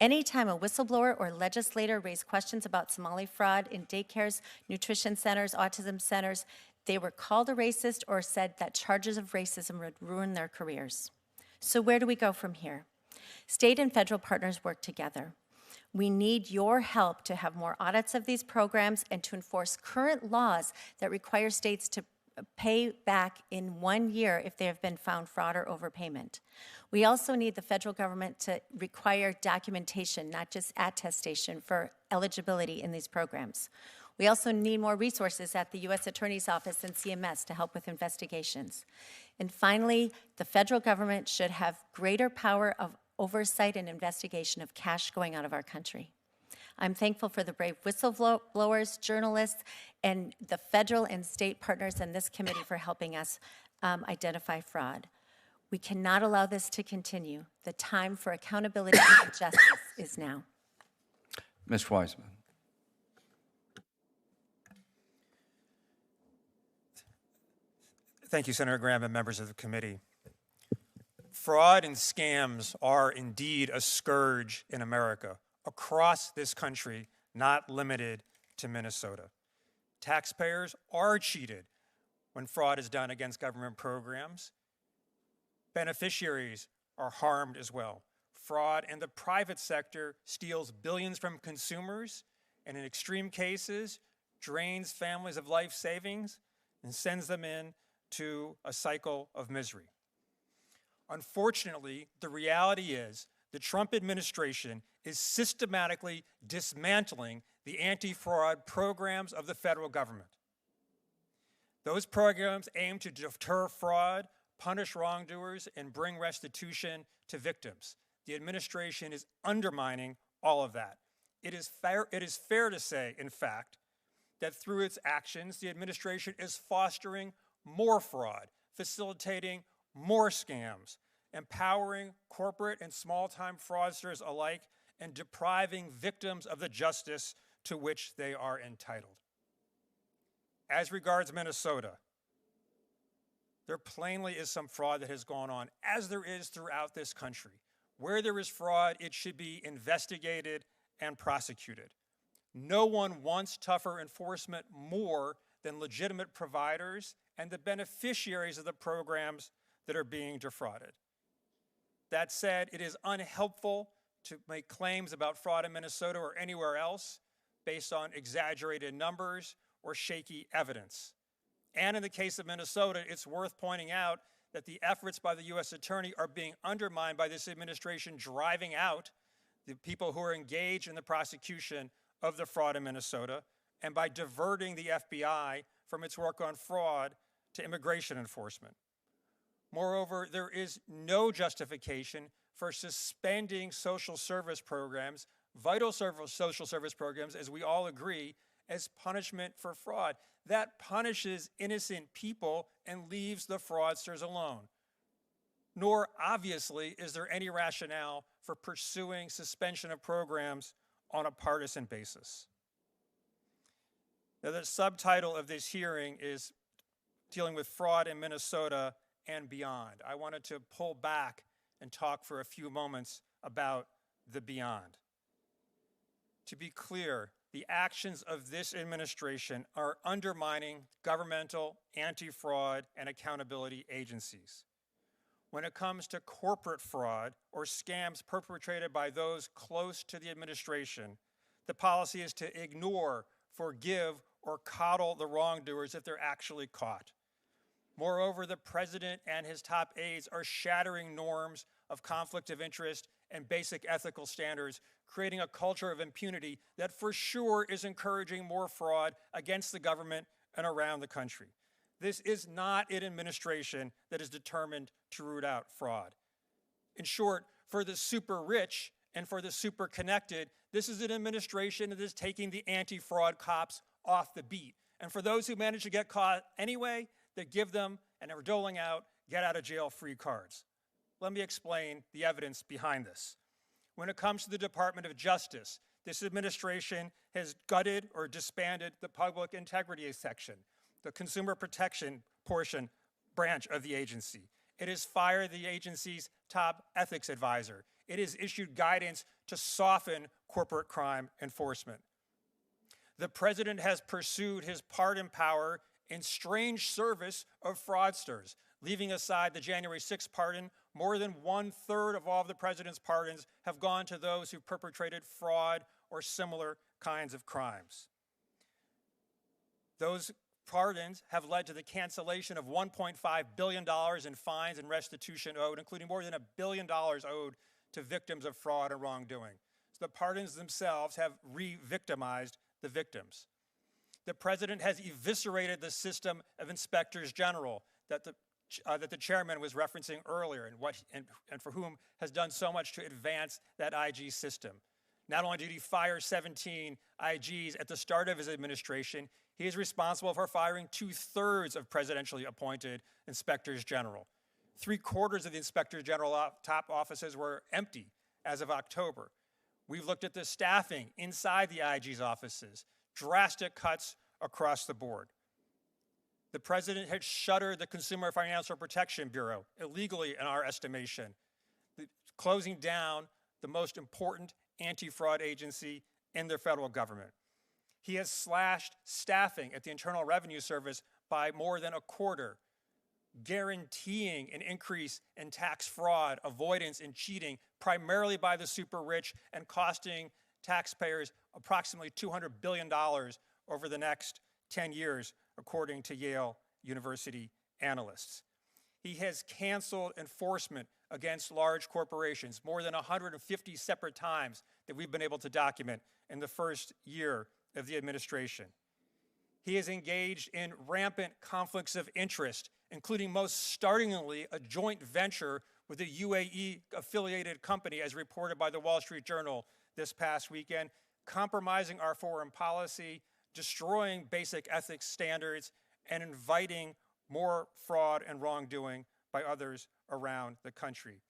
Anytime a whistleblower or legislator raised questions about Somali fraud in daycares, nutrition centers, autism centers, they were called a racist or said that charges of racism would ruin their careers. So where do we go from here? State and federal partners work together. We need your help to have more audits of these programs and to enforce current laws that require states to pay back in 1 year if they have been found fraud or overpayment. We also need the federal government to require documentation, not just attestation, for eligibility in these programs. We also need more resources at the U.S. Attorney's Office and CMS to help with investigations. And finally, the federal government should have greater power of oversight and investigation of cash going out of our country. I'm thankful for the brave whistleblowers, journalists, and the federal and state partners in this committee for helping us identify fraud. We cannot allow this to continue. The time for accountability and justice is now. Ms. Weissman. Thank you, Senator Graham and members of the committee. Fraud and scams are indeed a scourge in America, across this country, not limited to Minnesota. Taxpayers are cheated when fraud is done against government programs. Beneficiaries are harmed as well. Fraud in the private sector steals billions from consumers and in extreme cases drains families of life savings and sends them into a cycle of misery. Unfortunately, the reality is the Trump administration is systematically dismantling the anti-fraud programs of the federal government. Those programs aim to deter fraud, punish wrongdoers, and bring restitution to victims. The administration is undermining all of that. It is fair to say, in fact, that through its actions, the administration is fostering more fraud, facilitating more scams, empowering corporate and small-time fraudsters alike, and depriving victims of the justice to which they are entitled. As regards Minnesota, there plainly is some fraud that has gone on, as there is throughout this country. Where there is fraud, it should be investigated and prosecuted. No one wants tougher enforcement more than legitimate providers and the beneficiaries of the programs that are being defrauded. That said, it is unhelpful to make claims about fraud in Minnesota or anywhere else based on exaggerated numbers or shaky evidence. And in the case of Minnesota, it's worth pointing out that the efforts by the U.S. Attorney are being undermined by this administration driving out the people who are engaged in the prosecution of the fraud in Minnesota and by diverting the FBI from its work on fraud to immigration enforcement. Moreover, there is no justification for suspending social service programs, vital social service programs, as we all agree, as punishment for fraud. That punishes innocent people and leaves the fraudsters alone. Nor, obviously, is there any rationale for pursuing suspension of programs on a partisan basis. Now, the subtitle of this hearing is dealing with fraud in Minnesota and beyond. I wanted to pull back and talk for a few moments about the beyond. To be clear, the actions of this administration are undermining governmental, anti-fraud, and accountability agencies. When it comes to corporate fraud or scams perpetrated by those close to the administration, the policy is to ignore, forgive, or coddle the wrongdoers if they're actually caught. Moreover, the president and his top aides are shattering norms of conflict of interest and basic ethical standards, creating a culture of impunity that for sure is encouraging more fraud against the government and around the country. This is not an administration that is determined to root out fraud. In short, for the super rich and for the super connected, this is an administration that is taking the anti-fraud cops off the beat. And for those who manage to get caught anyway, they give them and are doling out get-out-of-jail-free cards. Let me explain the evidence behind this. When it comes to the Department of Justice, this administration has gutted or disbanded the public integrity section, the consumer protection branch of the agency. It has fired the agency's top ethics advisor. It has issued guidance to soften corporate crime enforcement. The president has pursued his pardon power in strange service of fraudsters. Leaving aside the January 6th pardon, more than 1/3 of all of the president's pardons have gone to those who perpetrated fraud or similar kinds of crimes. Those pardons have led to the cancellation of $1.5 billion in fines and restitution owed, including more than $1 billion owed to victims of fraud and wrongdoing. So the pardons themselves have re-victimized the victims. The president has eviscerated the system of inspectors general that the chairman was referencing earlier and for whom has done so much to advance that IG system. Not only did he fire 17 IGs at the start of his administration, he is responsible for firing 2/3 of presidentially appointed inspectors general. 3/4 of the inspectors general top offices were empty as of October. We've looked at the staffing inside the IG's offices, drastic cuts across the board. The president had shuttered the Consumer Financial Protection Bureau, illegally in our estimation, closing down the most important anti-fraud agency in the federal government. He has slashed staffing at the Internal Revenue Service by more than a quarter, guaranteeing an increase in tax fraud, avoidance, and cheating, primarily by the super rich, and costing taxpayers approximately $200 billion over the next 10 years, according to Yale University analysts. He has canceled enforcement against large corporations more than 150 separate times that we've been able to document in the first year of the administration. He has engaged in rampant conflicts of interest, including most startlingly a joint venture with a UAE-affiliated company, as reported by the Wall Street Journal this past weekend, compromising our foreign policy, destroying basic ethics standards, and inviting more fraud and wrongdoing by others around the country.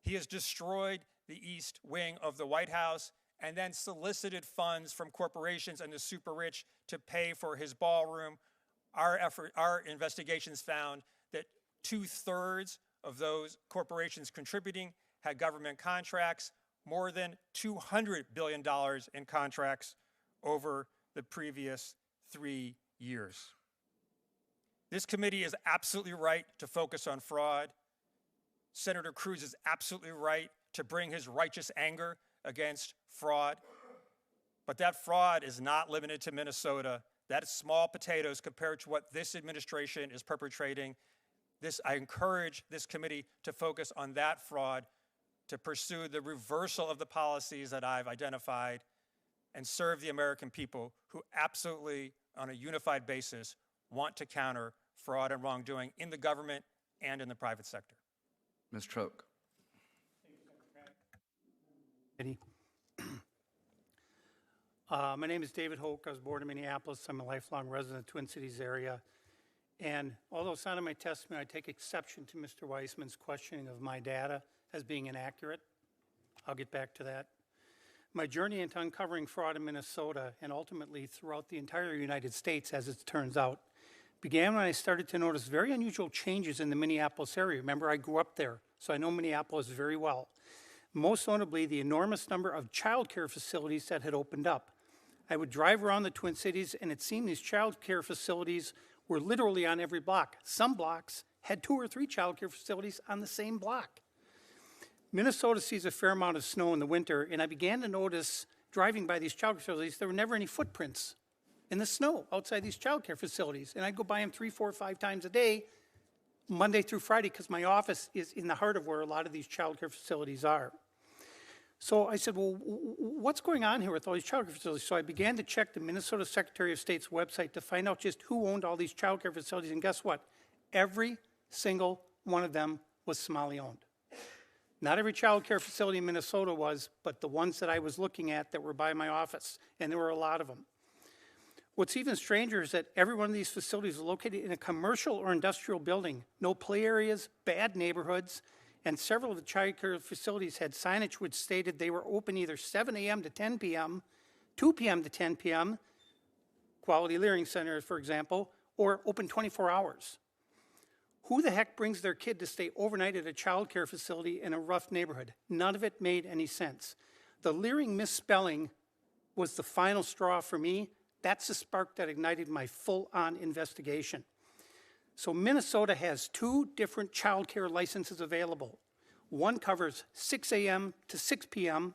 He has destroyed the East Wing of the White House and then solicited funds from corporations and the super rich to pay for his ballroom. Our investigations found that 2/3 of those corporations contributing had government contracts, more than $200 billion in contracts over the previous 3 years. This committee is absolutely right to focus on fraud. Senator Cruz is absolutely right to bring his righteous anger against fraud. But that fraud is not limited to Minnesota. That is small potatoes compared to what this administration is perpetrating. I encourage this committee to focus on that fraud, to pursue the reversal of the policies that I've identified, and serve the American people who absolutely, on a unified basis, want to counter fraud and wrongdoing in the government and in the private sector. Mr. Hoke. My name is David Hoke. I was born in Minneapolis. I'm a lifelong resident of the Twin Cities area. And although it's not in my testimony, I take exception to Mr. Weissman's questioning of my data as being inaccurate. I'll get back to that. My journey into uncovering fraud in Minnesota, and ultimately throughout the entire United States, as it turns out, began when I started to notice very unusual changes in the Minneapolis area. Remember, I grew up there, so I know Minneapolis very well. Most notably, the enormous number of child care facilities that had opened up. I would drive around the Twin Cities, and it seemed these child care facilities were literally on every block. Some blocks had 2 or 3 child care facilities on the same block. Minnesota sees a fair amount of snow in the winter, and I began to notice, driving by these child care facilities, there were never any footprints in the snow outside these child care facilities. And I'd go by them 3, 4, 5 times a day, Monday through Friday, because my office is in the heart of where a lot of these child care facilities are. So I said, well, what's going on here with all these child care facilities? So I began to check the Minnesota Secretary of State's website to find out just who owned all these child care facilities, and guess what? Every single one of them was Somali-owned. Not every child care facility in Minnesota was, but the ones that I was looking at that were by my office, and there were a lot of them. What's even stranger is that every one of these facilities is located in a commercial or industrial building, no play areas, bad neighborhoods, and several of the child care facilities had signage which stated they were open either 7 a.m. to 10 p.m., 2 p.m. to 10 p.m., Quality Learning Center, for example, or open 24 hours. Who the heck brings their kid to stay overnight at a child care facility in a rough neighborhood? None of it made any sense. The Leering misspelling was the final straw for me. That's the spark that ignited my full-on investigation. So Minnesota has 2 different child care licenses available. One covers 6 a.m. to 6 p.m.,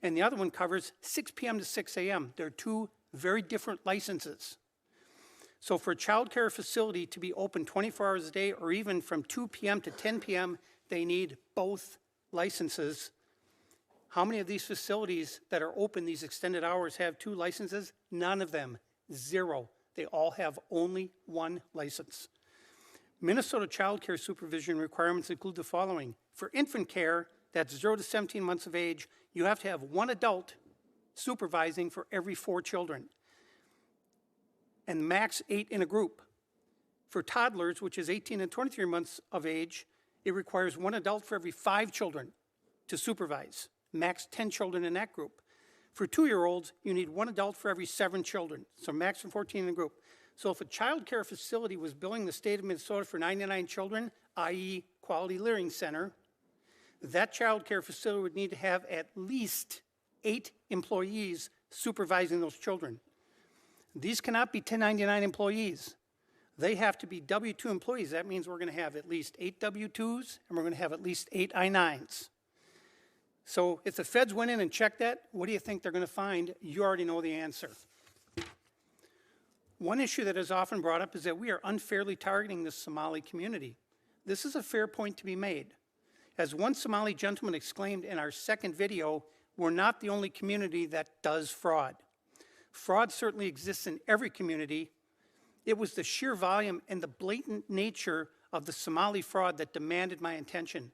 and the other one covers 6 p.m. to 6 a.m. They're 2 very different licenses. So for a child care facility to be open 24 hours a day, or even from 2 p.m. to 10 p.m., they need both licenses. How many of these facilities that are open these extended hours have 2 licenses? None of them. 0. They all have only 1 license. Minnesota child care supervision requirements include the following. For infant care, that's 0 to 17 months of age, you have to have 1 adult supervising for every 4 children, and max 8 in a group. For toddlers, which is 18 and 23 months of age, it requires 1 adult for every 5 children to supervise. max 10 children in that group. For 2-year-olds, you need 1 adult for every 7 children, so maximum 14 in a group. So if a child care facility was billing the state of Minnesota for 99 children, i.e. Quality Living Center, that child care facility would need to have at least 8 employees supervising those children. These cannot be 1099 employees. They have to be W-2 employees. That means we're going to have at least 8 W-2s, and we're going to have at least 8 I-9s. So if the feds went in and checked that, what do you think they're going to find? You already know the answer. One issue that is often brought up is that we are unfairly targeting the Somali community. This is a fair point to be made. As one Somali gentleman exclaimed in our second video, we're not the only community that does fraud. Fraud certainly exists in every community. It was the sheer volume and the blatant nature of the Somali fraud that demanded my attention.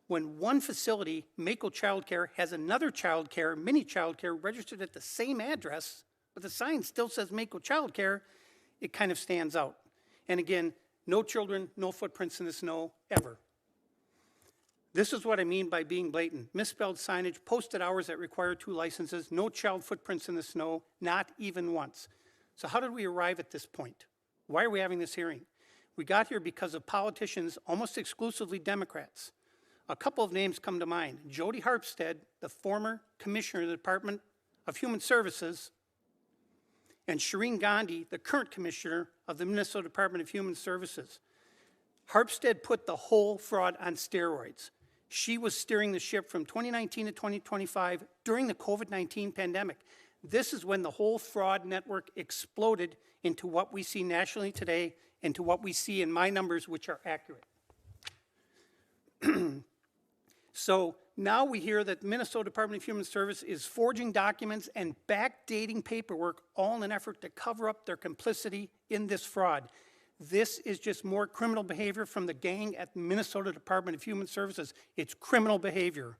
When one facility, Mako Childcare, has another childcare, mini childcare, registered at the same address, but the sign still says Mako Childcare, it kind of stands out. And again, no children, no footprints in the snow, ever. This is what I mean by being blatant. Misspelled signage, posted hours that require 2 licenses, no child footprints in the snow, not even once. So how did we arrive at this point? Why are we having this hearing? We got here because of politicians, almost exclusively Democrats. A couple of names come to mind. Jody Harpstead, the former commissioner of the Department of Human Services, and Shireen Gandhi, the current commissioner of the Minnesota Department of Human Services. Harpstead put the whole fraud on steroids. She was steering the ship from 2019 to 2025 during the COVID-19 pandemic. This is when the whole fraud network exploded into what we see nationally today and to what we see in my numbers, which are accurate. So now we hear that the Minnesota Department of Human Services is forging documents and backdating paperwork, all in an effort to cover up their complicity in this fraud. This is just more criminal behavior from the gang at the Minnesota Department of Human Services. It's criminal behavior.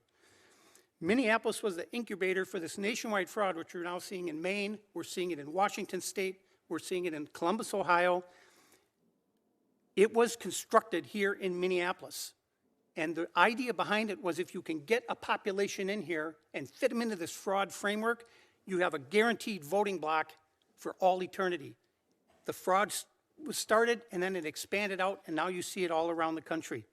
Minneapolis was the incubator for this nationwide fraud, which we're now seeing in Maine, we're seeing it in Washington State, we're seeing it in Columbus, Ohio. It was constructed here in Minneapolis. And the idea behind it was if you can get a population in here and fit them into this fraud framework, you have a guaranteed voting block for all eternity. The fraud was started and then it expanded out, and now you see it all around the country.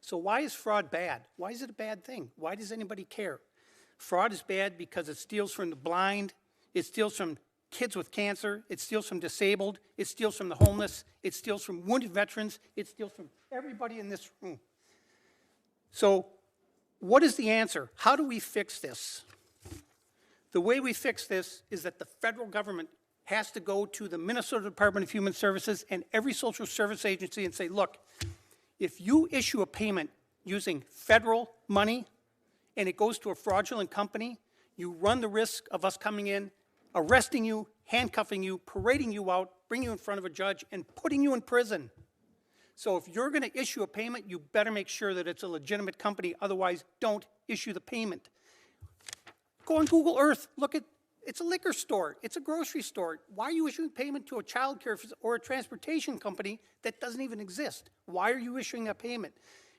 So why is fraud bad? Why is it a bad thing? Why does anybody care? Fraud is bad because it steals from the blind, it steals from kids with cancer, it steals from disabled, it steals from the homeless, it steals from wounded veterans, it steals from everybody in this room. So what is the answer? How do we fix this? The way we fix this is that the federal government has to go to the Minnesota Department of Human Services and every social service agency and say, look, if you issue a payment using federal money and it goes to a fraudulent company, you run the risk of us coming in, arresting you, handcuffing you, parading you out, bringing you in front of a judge, and putting you in prison. So if you're going to issue a payment, you better make sure that it's a legitimate company. Otherwise, don't issue the payment. Go on Google Earth. Look at, it's a liquor store. It's a grocery store. Why are you issuing payment to a child care or a transportation company that doesn't even exist? Why are you issuing that payment?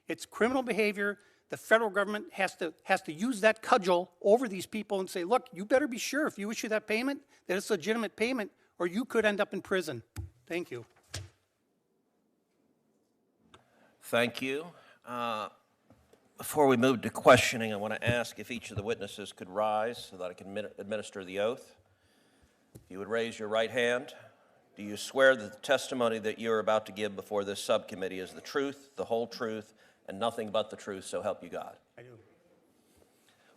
It's criminal behavior. The federal government has to use that cudgel over these people and say, look, you better be sure if you issue that payment that it's a legitimate payment, or you could end up in prison. Thank you. Thank you. Before we move to questioning, I want to ask if each of the witnesses could rise so that I can administer the oath. If you would raise your right hand. Do you swear that the testimony that you are about to give before this subcommittee is the truth, the whole truth, and nothing but the truth, so help you God? I do.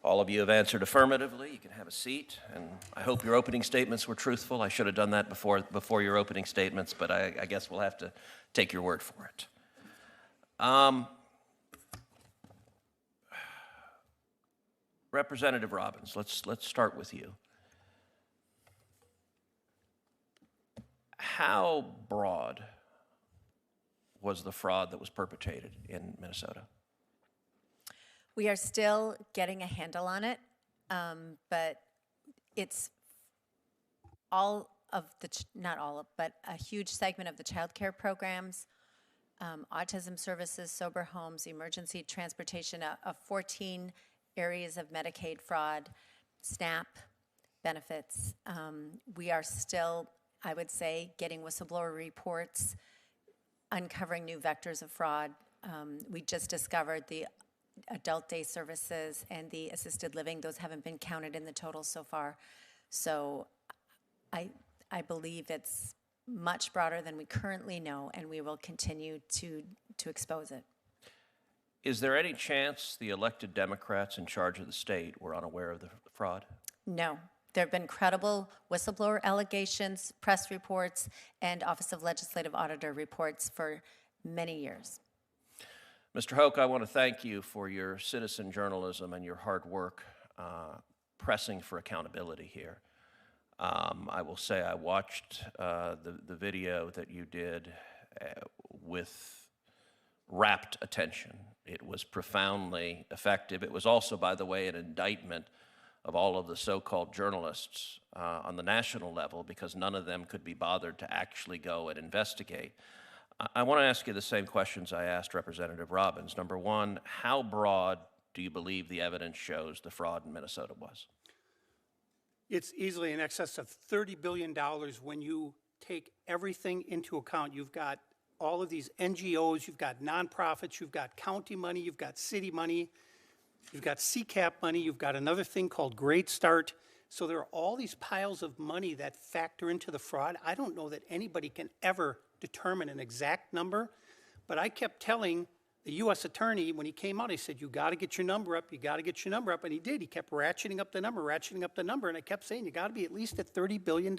All of you have answered affirmatively. You can have a seat, and I hope your opening statements were truthful. I should have done that before your opening statements, but I guess we'll have to take your word for it. Representative Robbins, let's start with you. How broad was the fraud that was perpetrated in Minnesota? We are still getting a handle on it, but it's all of the, not all of, but a huge segment of the child care programs, autism services, sober homes, emergency transportation, a 14 areas of Medicaid fraud, SNAP benefits. We are still, I would say, getting whistleblower reports, uncovering new vectors of fraud. We just discovered the adult day services and the assisted living. Those haven't been counted in the total so far. So I believe it's much broader than we currently know, and we will continue to expose it. Is there any chance the elected Democrats in charge of the state were unaware of the fraud? No. There have been credible whistleblower allegations, press reports, and Office of Legislative Auditor reports for many years. Mr. Hoke, I want to thank you for your citizen journalism and your hard work pressing for accountability here. I will say I watched the video that you did with rapt attention. It was profoundly effective. It was also, by the way, an indictment of all of the so-called journalists on the national level, because none of them could be bothered to actually go and investigate. I want to ask you the same questions I asked Representative Robbins. Number one, how broad do you believe the evidence shows the fraud in Minnesota was? It's easily in excess of $30 billion when you take everything into account. You've got all of these NGOs, you've got nonprofits, you've got county money, you've got city money, you've got CCAP money, you've got another thing called Great Start. So there are all these piles of money that factor into the fraud. I don't know that anybody can ever determine an exact number, but I kept telling the U.S. attorney when he came out, he said, you got to get your number up, you got to get your number up, and he did. He kept ratcheting up the number, and I kept saying, you got to be at least at $30 billion.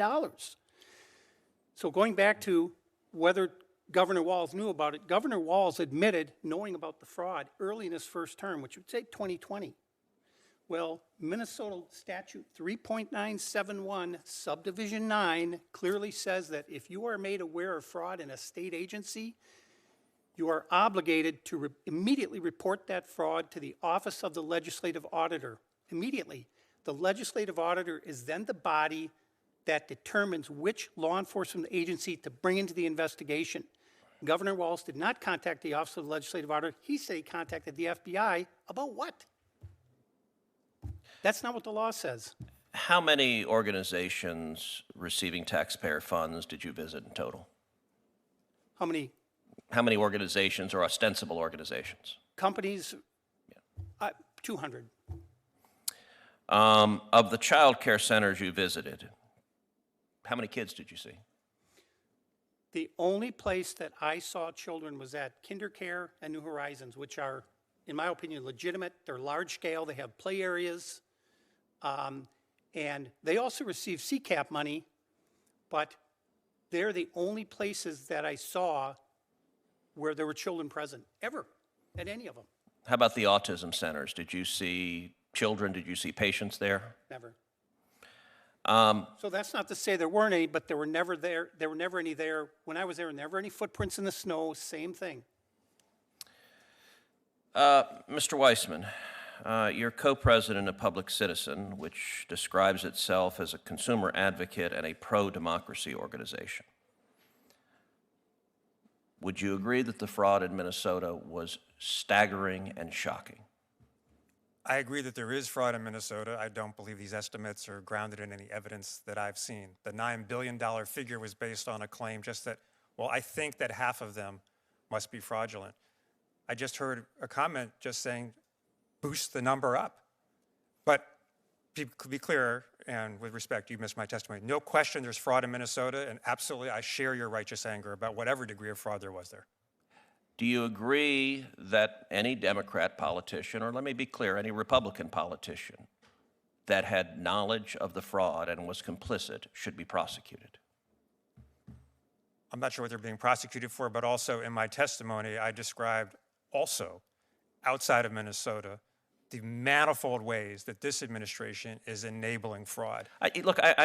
So going back to whether Governor Walz knew about it, Governor Walz admitted knowing about the fraud early in his first term, which would say 2020. Well, Minnesota Statute 3.971, Subdivision 9, clearly says that if you are made aware of fraud in a state agency, you are obligated to immediately report that fraud to the Office of the Legislative Auditor. Immediately. The Legislative Auditor is then the body that determines which law enforcement agency to bring into the investigation. Governor Walz did not contact the Office of the Legislative Auditor. He said he contacted the FBI. About what? That's not what the law says. How many organizations receiving taxpayer funds did you visit in total? How many How many organizations or ostensible organizations? companies? 200. Of the child care centers you visited, how many kids did you see? The only place that I saw children was at KinderCare and New Horizons, which are, in my opinion, legitimate. They're large scale. They have play areas. And they also receive CCAP money, but they're the only places that I saw where there were children present, ever, at any of them. How about the autism centers? Did you see children? Did you see patients there? Never. So that's not to say there weren't any, but there were never there. There were never any there. When I was there, never any footprints in the snow, same thing. Mr. Weissman, you're co-president of Public Citizen, which describes itself as a consumer advocate and a pro-democracy organization. Would you agree that the fraud in Minnesota was staggering and shocking? I agree that there is fraud in Minnesota. I don't believe these estimates are grounded in any evidence that I've seen. The $9 billion figure was based on a claim just that, well, I think that half of them must be fraudulent. I just heard a comment just saying, boost the number up. But to be clear, and with respect, you missed my testimony. No question there's fraud in Minnesota, and absolutely I share your righteous anger about whatever degree of fraud there was there. Do you agree that any Democrat politician, or let me be clear, any Republican politician that had knowledge of the fraud and was complicit should be prosecuted? I'm not sure what they're being prosecuted for, but also in my testimony, I described also outside of Minnesota the manifold ways that this administration is enabling fraud. I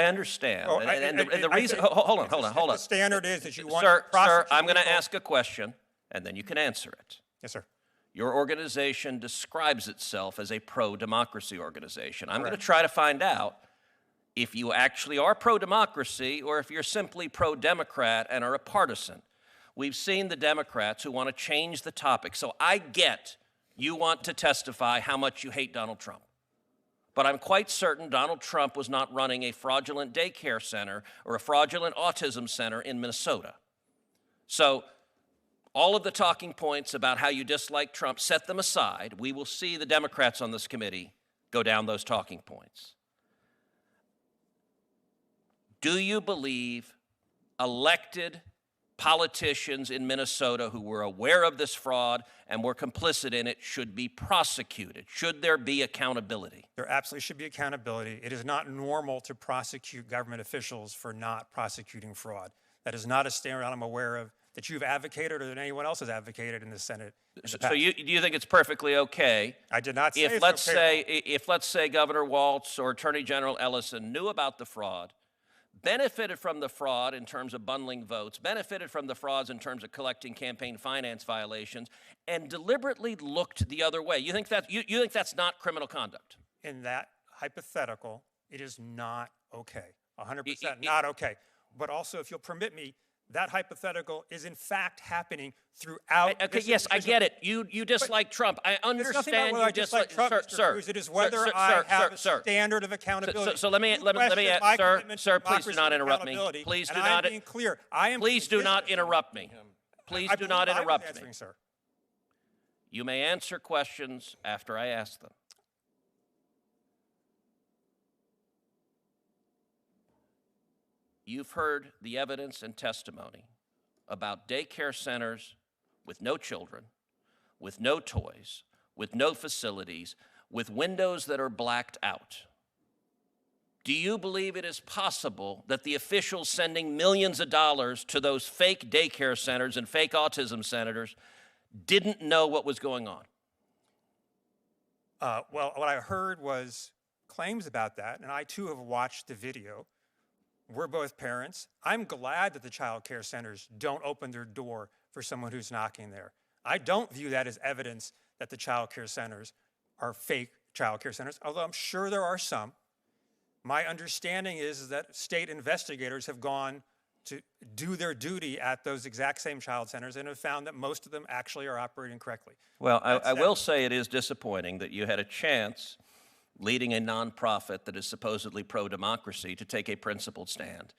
understand. The reason, hold on. The standard is that you want Sir, prosecute I'm going to people. ask a question, and then you can answer it. Yes, sir. Your organization describes itself as a pro-democracy organization. I'm going to Correct. try to find out if you actually are pro-democracy or if you're simply pro-Democrat and are a partisan. We've seen the Democrats who want to change the topic. So I get you want to testify how much you hate Donald Trump. But I'm quite certain Donald Trump was not running a fraudulent daycare center or a fraudulent autism center in Minnesota. So all of the talking points about how you dislike Trump, set them aside. We will see the Democrats on this committee go down those talking points. Do you believe elected politicians in Minnesota who were aware of this fraud and were complicit in it should be prosecuted? Should there be accountability? There absolutely should be accountability. It is not normal to prosecute government officials for not prosecuting fraud. That is not a standard I'm aware of that you've advocated or that anyone else has advocated in the Senate. So do you think it's perfectly okay? I did not say if it's let's okay. if let's say Governor Walz or Attorney General Ellison knew about the fraud, benefited from the fraud in terms of bundling votes, benefited from the frauds in terms of collecting campaign finance violations, and deliberately looked the other way. You think that's not criminal conduct? In that hypothetical, it is not okay. 100% not okay. But also, if you'll permit me, that hypothetical is in fact happening throughout. Okay, yes, I get it. You dislike Trump. I understand you dislike Trump, sir. Cruz. It is whether I have a standard of accountability. So let me, sir, please do not interrupt me. Please do not. Being clear. I am. Please do not interrupt me. Please do not interrupt me. Sir. You may answer questions after I ask them. You've heard the evidence and testimony about daycare centers with no children, with no toys, with no facilities, with windows that are blacked out. Do you believe it is possible that the officials sending millions of dollars to those fake daycare centers and fake autism centers didn't know what was going on? Well, what I heard was claims about that, and I too have watched the video. We're both parents. I'm glad that the child care centers don't open their door for someone who's knocking there. I don't view that as evidence that the child care centers are fake child care centers, although I'm sure there are some. My understanding is that state investigators have gone to do their duty at those exact same child centers and have found that most of them actually are operating correctly. Well, I will say it is disappointing that you had a chance leading a nonprofit that is supposedly pro-democracy to take a principled stand.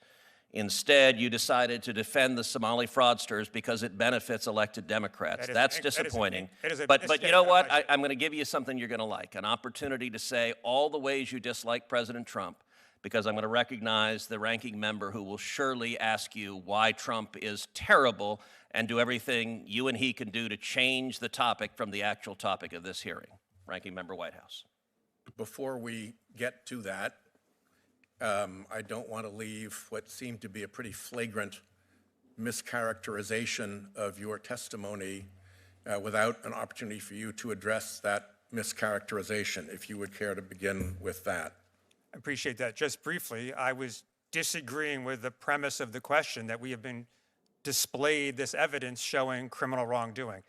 Instead, you decided to defend the Somali fraudsters because it benefits elected Democrats. That's disappointing. But you know what? I'm going to give you something you're going to like, an opportunity to say all the ways you dislike President Trump, because I'm going to recognize the ranking member who will surely ask you why Trump is terrible and do everything you and he can do to change the topic from the actual topic of this hearing. Ranking Member Whitehouse. Before we get to that, I don't want to leave what seemed to be a pretty flagrant mischaracterization of your testimony without an opportunity for you to address that mischaracterization, if you would care to begin with that. I appreciate that. Just briefly, I was disagreeing with the premise of the question that we have been displayed this evidence showing criminal wrongdoing.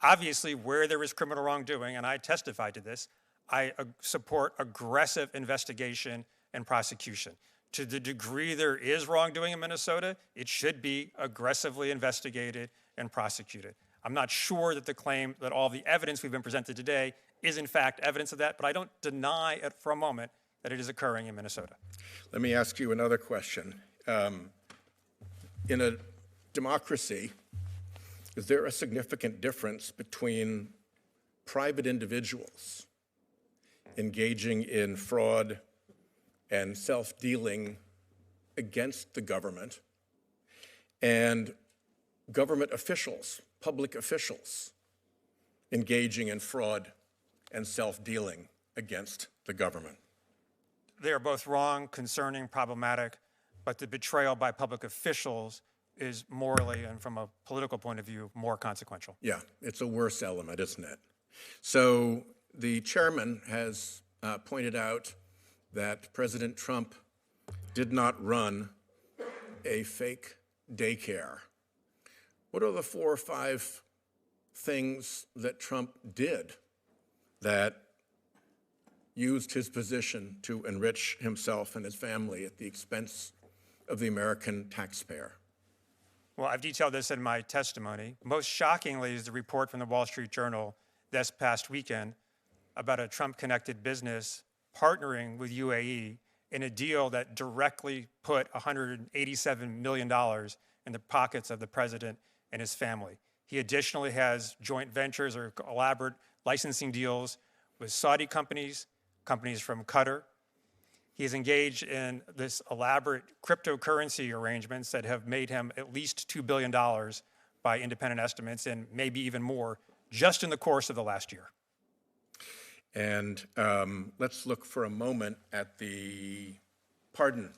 Obviously, where there is criminal wrongdoing, and I testified to this, I support aggressive investigation and prosecution. To the degree there is wrongdoing in Minnesota, it should be aggressively investigated and prosecuted. I'm not sure that the claim that all the evidence we've been presented today is in fact evidence of that, but I don't deny it for a moment that it is occurring in Minnesota. Let me ask you another question. In a democracy, is there a significant difference between private individuals engaging in fraud and self-dealing against the government and government officials, public officials, engaging in fraud and self-dealing against the government? They are both wrong, concerning, problematic, but the betrayal by public officials is morally and from a political point of view more consequential. Yeah, it's a worse element, isn't it? So the chairman has pointed out that President Trump did not run a fake daycare. What are the 4 or 5 things that Trump did that used his position to enrich himself and his family at the expense of the American taxpayer? Well, I've detailed this in my testimony. Most shockingly is the report from the Wall Street Journal this past weekend about a Trump-connected business partnering with UAE in a deal that directly put $187 million in the pockets of the president and his family. He additionally has joint ventures or elaborate licensing deals with Saudi companies, companies from Qatar. He is engaged in this elaborate cryptocurrency arrangements that have made him at least $2 billion by independent estimates, and maybe even more, just in the course of the last year. And let's look for a moment at the pardon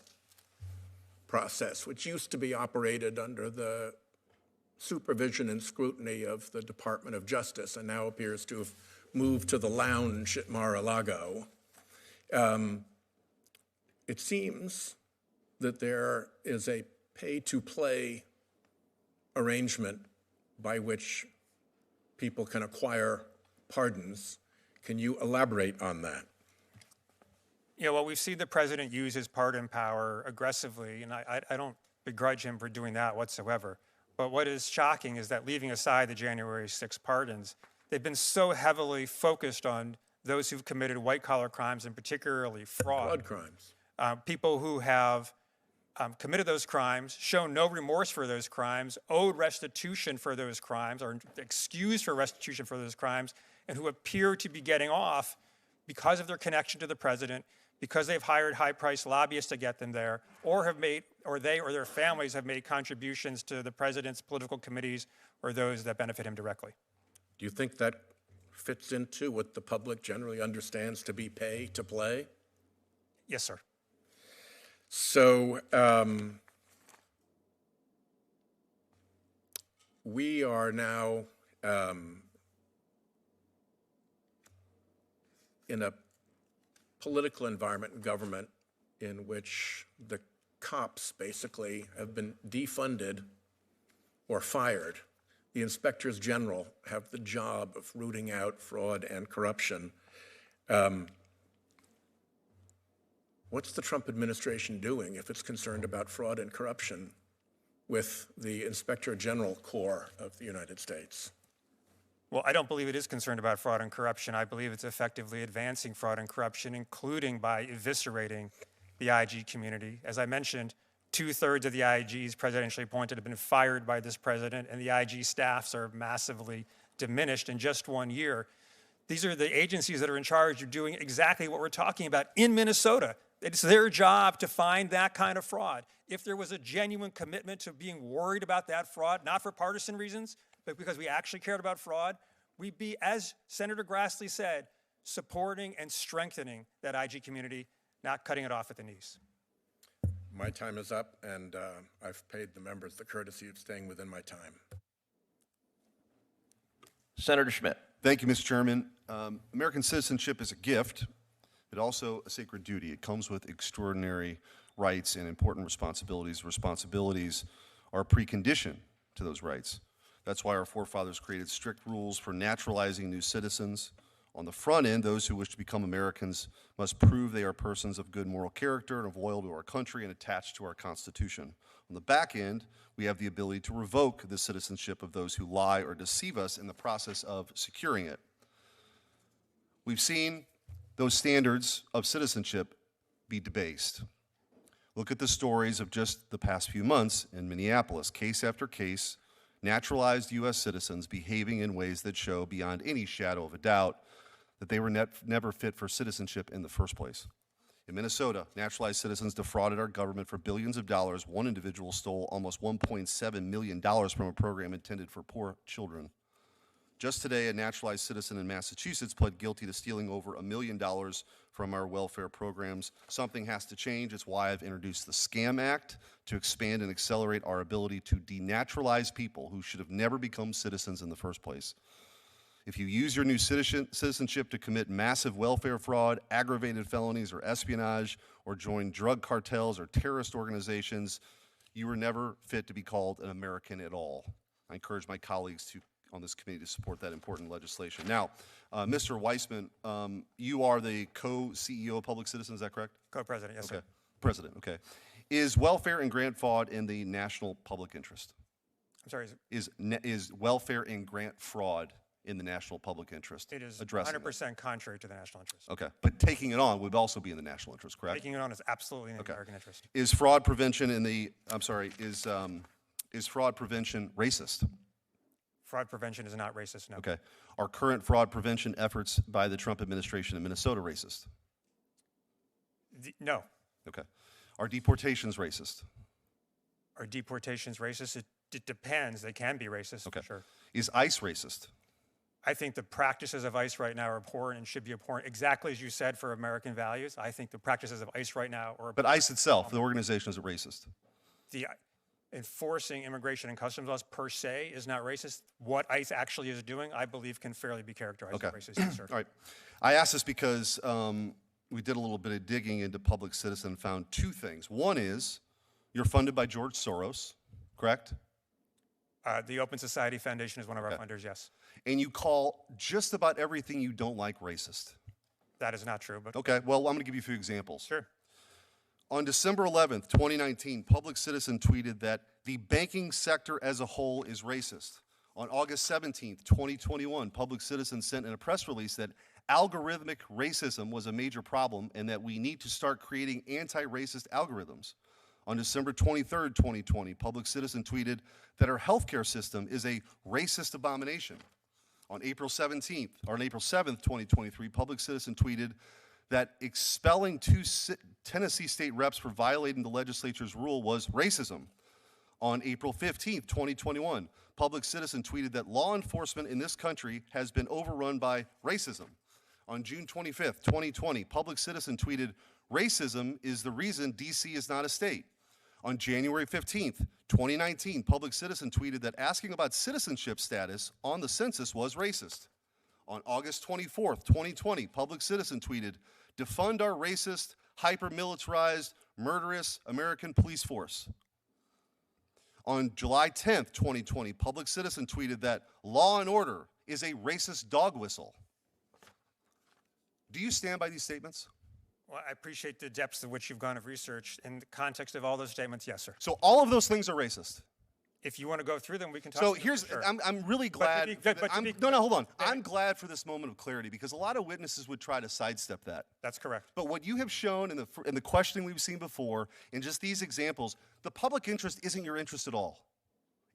process, which used to be operated under the supervision and scrutiny of the Department of Justice and now appears to have moved to the lounge at Mar-a-Lago. It seems that there is a pay-to-play arrangement by which people can acquire pardons. Can you elaborate on that? Yeah, well, we've seen the president use his pardon power aggressively, and I don't begrudge him for doing that whatsoever. But what is shocking is that, leaving aside the January 6 pardons, they've been so heavily focused on those who've committed white-collar crimes, and particularly fraud. Fraud crimes. People who have committed those crimes, shown no remorse for those crimes, owed restitution for those crimes, or excused for restitution for those crimes, and who appear to be getting off because of their connection to the president, because they've hired high-priced lobbyists to get them there, or have made, or they or their families have made contributions to the president's political committees or those that benefit him directly. Do you think that fits into what the public generally understands to be pay to play? Yes, sir. So we are now in a political environment and government in which the cops basically have been defunded or fired. The inspectors general have the job of rooting out fraud and corruption. What's the Trump administration doing if it's concerned about fraud and corruption with the Inspector General Corps of the United States? Well, I don't believe it is concerned about fraud and corruption. I believe it's effectively advancing fraud and corruption, including by eviscerating the IG community. As I mentioned, 2/3 of the IGs presidentially appointed have been fired by this president, and the IG staffs are massively diminished in just 1 year. These are the agencies that are in charge of doing exactly what we're talking about in Minnesota. It's their job to find that kind of fraud. If there was a genuine commitment to being worried about that fraud, not for partisan reasons, but because we actually cared about fraud, we'd be, as Senator Grassley said, supporting and strengthening that IG community, not cutting it off at the knees. My time is up, and I've paid the members the courtesy of staying within my time. Senator Schmidt. Thank you, Mr. Chairman. American citizenship is a gift, but also a sacred duty. It comes with extraordinary rights and important responsibilities. Responsibilities are a precondition to those rights. That's why our forefathers created strict rules for naturalizing new citizens. On the front end, those who wish to become Americans must prove they are persons of good moral character and loyal to our country and attached to our Constitution. On the back end, we have the ability to revoke the citizenship of those who lie or deceive us in the process of securing it. We've seen those standards of citizenship be debased. Look at the stories of just the past few months in Minneapolis, case after case, naturalized U.S. citizens behaving in ways that show beyond any shadow of a doubt that they were never fit for citizenship in the first place. In Minnesota, naturalized citizens defrauded our government for billions of dollars. One individual stole almost $1.7 million from a program intended for poor children. Just today, a naturalized citizen in Massachusetts pled guilty to stealing over $1 million from our welfare programs. Something has to change. It's why I've introduced the Scam Act to expand and accelerate our ability to denaturalize people who should have never become citizens in the first place. If you use your new citizenship to commit massive welfare fraud, aggravated felonies, or espionage, or join drug cartels or terrorist organizations, you were never fit to be called an American at all. I encourage my colleagues on this committee to support that important legislation. Now, Mr. Weissman, you are the co-CEO of Public Citizen, is that correct? Co-president, yes, Okay. sir. President, okay. Is welfare and grant fraud in the national public interest? I'm sorry, Is welfare and grant fraud in the national public interest? It is addressing it? 100% contrary to the national interest. Okay, but taking it on would also be in the national interest, correct? Taking it on is absolutely in the American interest. Is fraud prevention is fraud prevention racist? Fraud prevention is not racist, no. Okay. Are current fraud prevention efforts by the Trump administration in Minnesota racist? No. Okay. Are deportations racist? Are deportations racist? It depends. They can be racist, Okay. sure. Is ICE racist? I think the practices of ICE right now are abhorrent and should be abhorrent, exactly as you said, for American values. I think the practices of ICE right now are But ICE itself, the organization, is a racist. the enforcing immigration and customs laws per se is not racist. What ICE actually is doing, I believe, can fairly be characterized as racist, yes, sir. All right. I asked this because we did a little bit of digging into Public Citizen and found two things. One is you're funded by George Soros, correct? The Open Society Foundation is one of our funders, yes. And you call just about everything you don't like racist. That is not true, but Okay, well, I'm going to give you a few examples. sure. On December 11th, 2019, Public Citizen tweeted that the banking sector as a whole is racist. On August 17th, 2021, Public Citizen sent in a press release that algorithmic racism was a major problem and that we need to start creating anti-racist algorithms. On December 23rd, 2020, Public Citizen tweeted that our healthcare system is a racist abomination. On April 7th, 2023, Public Citizen tweeted that expelling two Tennessee state reps for violating the legislature's rule was racism. On April 15th, 2021, Public Citizen tweeted that law enforcement in this country has been overrun by racism. On June 25th, 2020, Public Citizen tweeted, "Racism is the reason D.C. is not a state." On January 15th, 2019, Public Citizen tweeted that asking about citizenship status on the census was racist. On August 24th, 2020, Public Citizen tweeted, "Defund our racist, hyper-militarized, murderous American police force." On July 10th, 2020, Public Citizen tweeted that law and order is a racist dog whistle. Do you stand by these statements? Well, I appreciate the depths of which you've gone of research. In the context of all those statements, yes, sir. So all of those things are racist. If you want to go through them, we can talk So about them, here's, sure. I'm really glad. Hold on. I'm glad for this moment of clarity because a lot of witnesses would try to sidestep that. That's correct. But what you have shown in the questioning we've seen before, in just these examples, the public interest isn't your interest at all.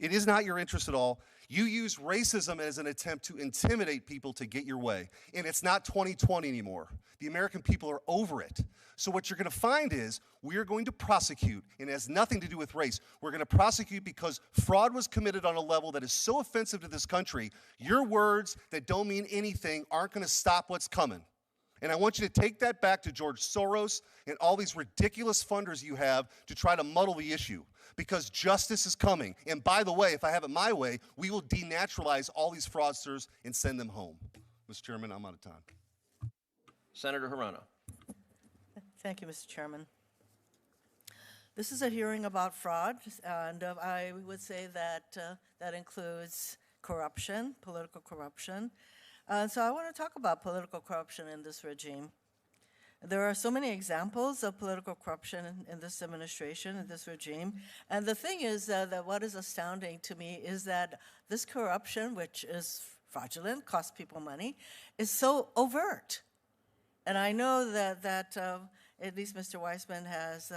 It is not your interest at all. You use racism as an attempt to intimidate people to get your way. And it's not 2020 anymore. The American people are over it. So what you're going to find is we are going to prosecute, and it has nothing to do with race. We're going to prosecute because fraud was committed on a level that is so offensive to this country, your words that don't mean anything aren't going to stop what's coming. And I want you to take that back to George Soros and all these ridiculous funders you have to try to muddle the issue. Because justice is coming. And by the way, if I have it my way, we will denaturalize all these fraudsters and send them home. Mr. Chairman, I'm out of time. Senator Hirano. Thank you, Mr. Chairman. This is a hearing about fraud, and I would say that that includes corruption, political corruption. So I want to talk about political corruption in this regime. There are so many examples of political corruption in this administration, in this regime. And the thing is that what is astounding to me is that this corruption, which is fraudulent, costs people money, is so overt. And I know that at least Mr. Weissman has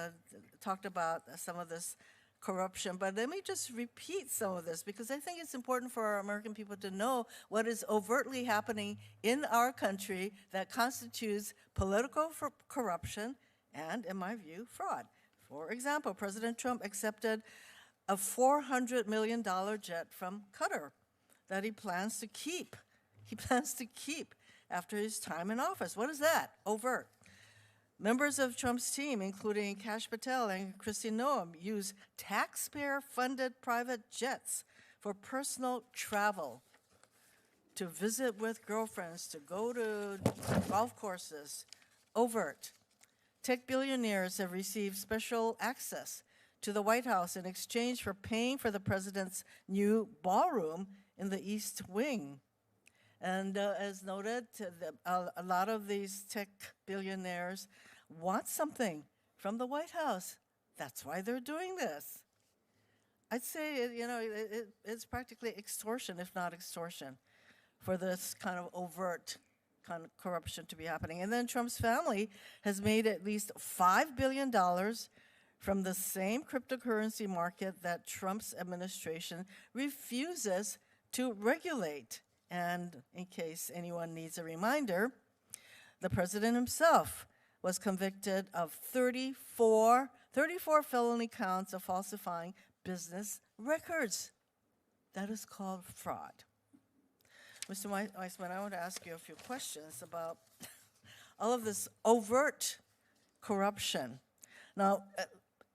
talked about some of this corruption, but let me just repeat some of this because I think it's important for our American people to know what is overtly happening in our country that constitutes political corruption and, in my view, fraud. For example, President Trump accepted a $400 million jet from Qatar that he plans to keep. He plans to keep after his time in office. What is that? Overt. Members of Trump's team, including Kash Patel and Kristi Noem, use taxpayer-funded private jets for personal travel, to visit with girlfriends, to go to golf courses. Overt. Tech billionaires have received special access to the White House in exchange for paying for the president's new ballroom in the East Wing. And as noted, a lot of these tech billionaires want something from the White House. That's why they're doing this. I'd say, it's practically extortion, if not extortion. for this kind of overt kind of corruption to be happening. And then Trump's family has made at least $5 billion from the same cryptocurrency market that Trump's administration refuses to regulate. And in case anyone needs a reminder, the president himself was convicted of 34 felony counts of falsifying business records. That is called fraud. Mr. Weissman, I want to ask you a few questions about all of this overt corruption. Now,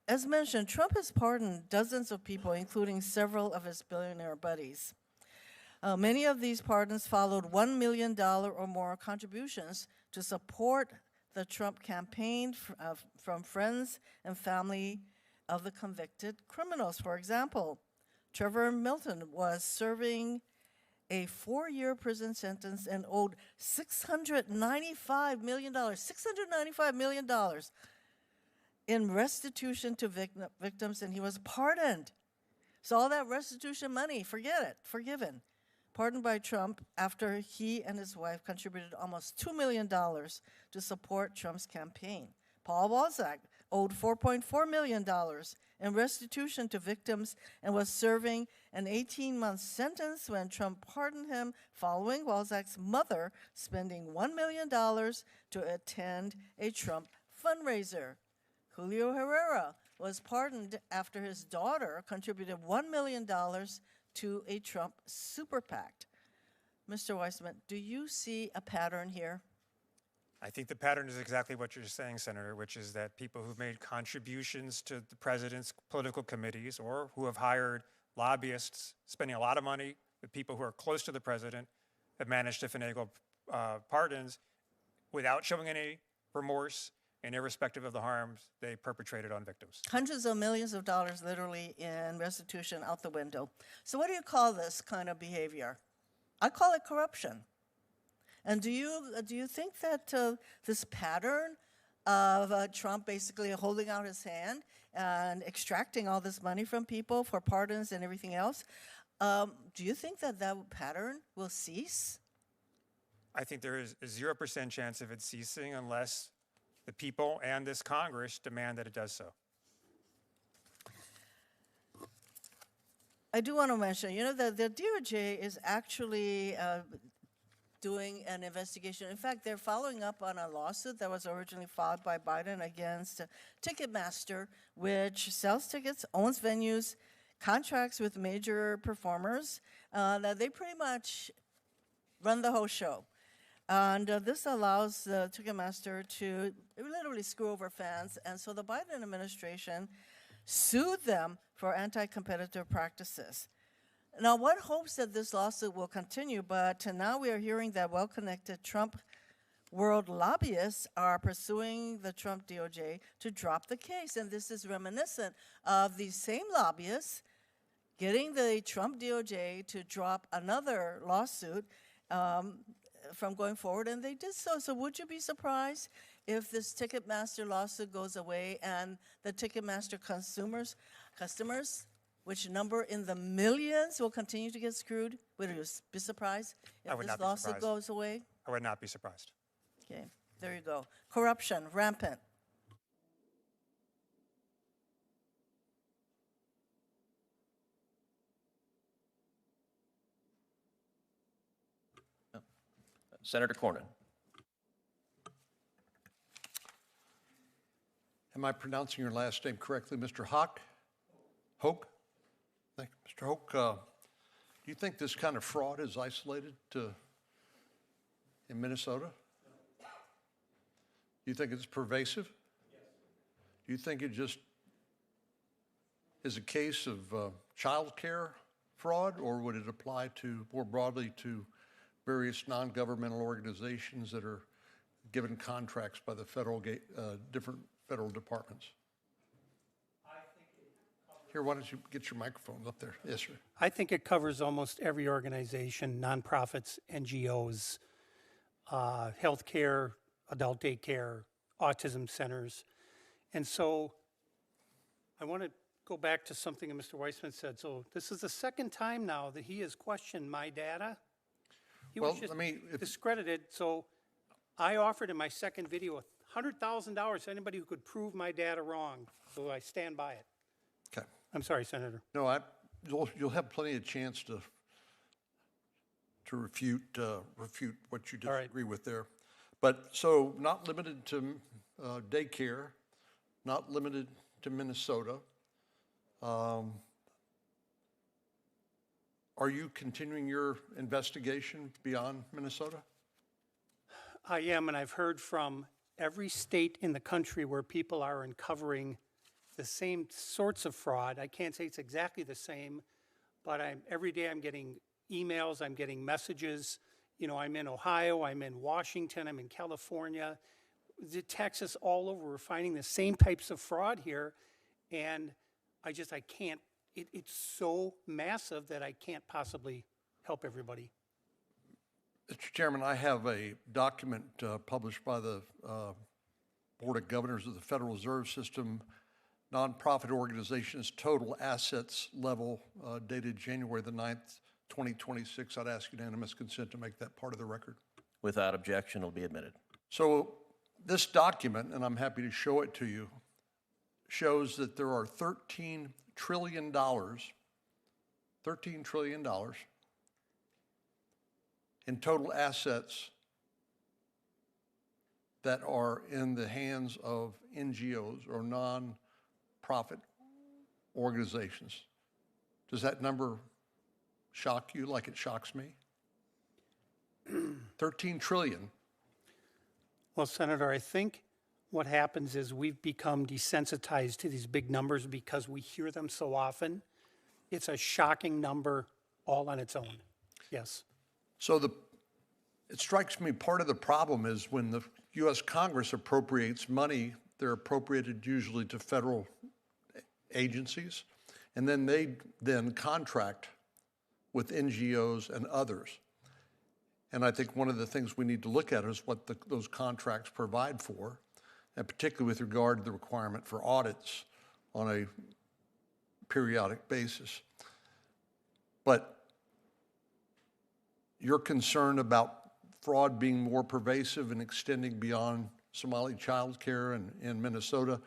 as mentioned, Trump has pardoned dozens of people, including several of his billionaire buddies. Many of these pardons followed $1 million or more contributions to support the Trump campaign from friends and family of the convicted criminals. For example, Trevor Milton was serving a 4-year prison sentence and owed $695 million in restitution to victims, and he was pardoned. So all that restitution money, forget it, forgiven. Pardoned by Trump after he and his wife contributed almost $2 million to support Trump's campaign. Paul Walzak owed $4.4 million in restitution to victims and was serving an 18-month sentence when Trump pardoned him following Walzak's mother spending $1 million to attend a Trump fundraiser. Julio Herrera was pardoned after his daughter contributed $1 million to a Trump super PAC. Mr. Weissman, do you see a pattern here? I think the pattern is exactly what you're saying, Senator, which is that people who've made contributions to the president's political committees or who have hired lobbyists spending a lot of money with people who are close to the president have managed to finagle pardons without showing any remorse and irrespective of the harms they perpetrated on victims. Hundreds of millions of dollars literally in restitution out the window. So what do you call this kind of behavior? I call it corruption. And do you think that this pattern of Trump basically holding out his hand and extracting all this money from people for pardons and everything else, do you think that that pattern will cease? I think there is a 0% chance of it ceasing unless the people and this Congress demand that it does so. I do want to mention, you know, the DOJ is actually doing an investigation. In fact, they're following up on a lawsuit that was originally filed by Biden against Ticketmaster, which sells tickets, owns venues, contracts with major performers, that they pretty much run the whole show. And this allows Ticketmaster to literally screw over fans. And so the Biden administration sued them for anti-competitive practices. Now, one hopes that this lawsuit will continue, but now we are hearing that well-connected Trump world lobbyists are pursuing the Trump DOJ to drop the case. And this is reminiscent of these same lobbyists getting the Trump DOJ to drop another lawsuit from going forward, and they did so. So would you be surprised if this Ticketmaster lawsuit goes away and the Ticketmaster customers, which number in the millions, will continue to get screwed? Would you be surprised if this lawsuit goes away? I would not be surprised. Okay, there you go. Corruption, rampant. Senator Cornyn. Am I pronouncing your last name correctly, Mr. Hoke? Hoke? Thank you. Mr. Hoke, do you think this kind of fraud is isolated in Minnesota? Do you think it's pervasive? Yes. Do you think it just is a case of child care fraud, or would it apply to more broadly to various non-governmental organizations that are given contracts by the different federal departments? Here, why don't you get your microphones up there? Yes, sir. I think it covers almost every organization, nonprofits, NGOs, healthcare, adult daycare, autism centers. And so I want to go back to something that Mr. Weissman said. So this is the second time now that he has questioned my data. He was Well, just I mean, if- discredited, so I offered in my second video $100,000 to anybody who could prove my data wrong, so I stand by it. Okay. I'm sorry, Senator. No, you'll have plenty of chance to refute what you All right. disagree with there. But, so, not limited to daycare, not limited to Minnesota. Are you continuing your investigation beyond Minnesota? I am, and I've heard from every state in the country where people are uncovering the same sorts of fraud. I can't say it's exactly the same, but every day I'm getting emails, I'm getting messages. You know, I'm in Ohio, I'm in Washington, I'm in California, Texas, all over. We're finding the same types of fraud here, and I can't. It's so massive that I can't possibly help everybody. Mr. Chairman, I have a document published by the Board of Governors of the Federal Reserve System, nonprofit organizations total assets level, dated January the 9th, 2026. I'd ask unanimous consent to make that part of the record. Without objection, it'll be admitted. So this document, and I'm happy to show it to you, shows that there are $13 trillion in total assets that are in the hands of NGOs or non-profit organizations. Does that number shock you like it shocks me? 13 trillion. Well, Senator, I think what happens is we've become desensitized to these big numbers because we hear them so often. It's a shocking number all on its own. Yes. So it strikes me part of the problem is when the U.S. Congress appropriates money, they're appropriated usually to federal agencies, and then they contract with NGOs and others. And I think one of the things we need to look at is what those contracts provide for, and particularly with regard to the requirement for audits on a periodic basis. But you're concerned about fraud being more pervasive and extending beyond Somali child care in Minnesota.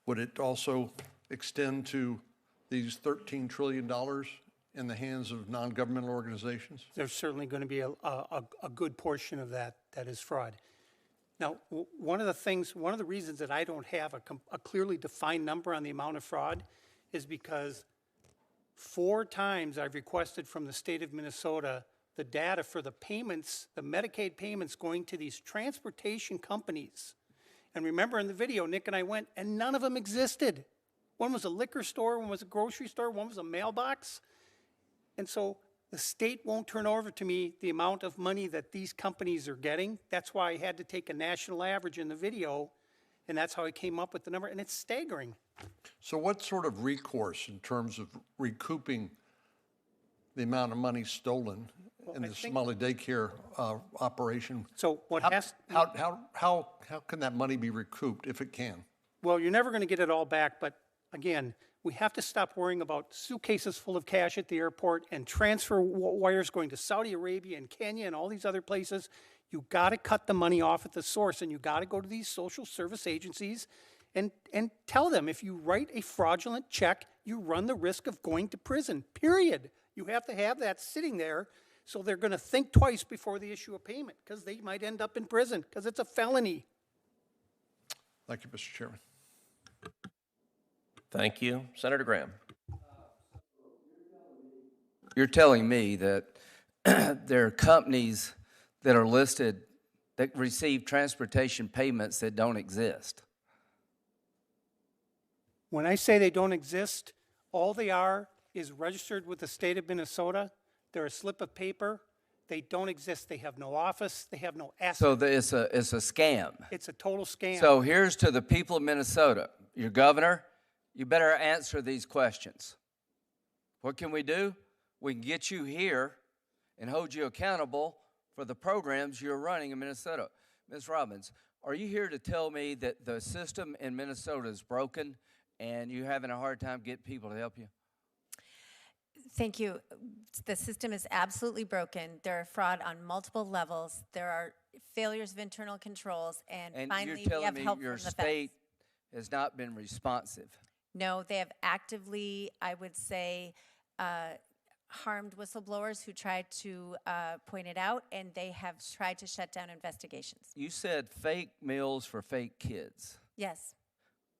Would it also extend to these $13 trillion in the hands of non-governmental organizations? There's certainly going to be a good portion of that is fraud. Now, one of the reasons that I don't have a clearly defined number on the amount of fraud is because 4 times I've requested from the state of Minnesota the data for the payments, the Medicaid payments going to these transportation companies. And remember in the video, Nick and I went, and none of them existed. One was a liquor store, one was a grocery store, one was a mailbox. And so the state won't turn over to me the amount of money that these companies are getting. That's why I had to take a national average in the video, and that's how I came up with the number, and it's staggering. So what sort of recourse in terms of recouping the amount of money stolen in the Somali daycare operation? So what how can that money be recouped if it can? Well, you're never going to get it all back, but again, we have to stop worrying about suitcases full of cash at the airport and transfer wires going to Saudi Arabia and Kenya and all these other places. You got to cut the money off at the source, and you got to go to these social service agencies and tell them if you write a fraudulent check, you run the risk of going to prison, period. You have to have that sitting there, so they're going to think twice before they issue a payment because they might end up in prison because it's a felony. Thank you, Mr. Chairman. Thank you. Senator Graham. You're telling me that there are companies that are listed that receive transportation payments that don't exist. When I say they don't exist, all they are is registered with the state of Minnesota. They're a slip of paper. They don't exist. They have no office. They have no assets. So it's a scam. It's a total scam. So here's to the people of Minnesota. Your governor, you better answer these questions. What can we do? We can get you here and hold you accountable for the programs you're running in Minnesota. Ms. Robbins, are you here to tell me that the system in Minnesota is broken and you're having a hard time getting people to help you? Thank you. The system is absolutely broken. There are fraud on multiple levels. There are failures of internal controls, and And finally, you're we have telling me help your from the state feds. has not been responsive. No, they have actively, I would say, harmed whistleblowers who tried to point it out, and they have tried to shut down investigations. You said fake meals for fake kids. Yes.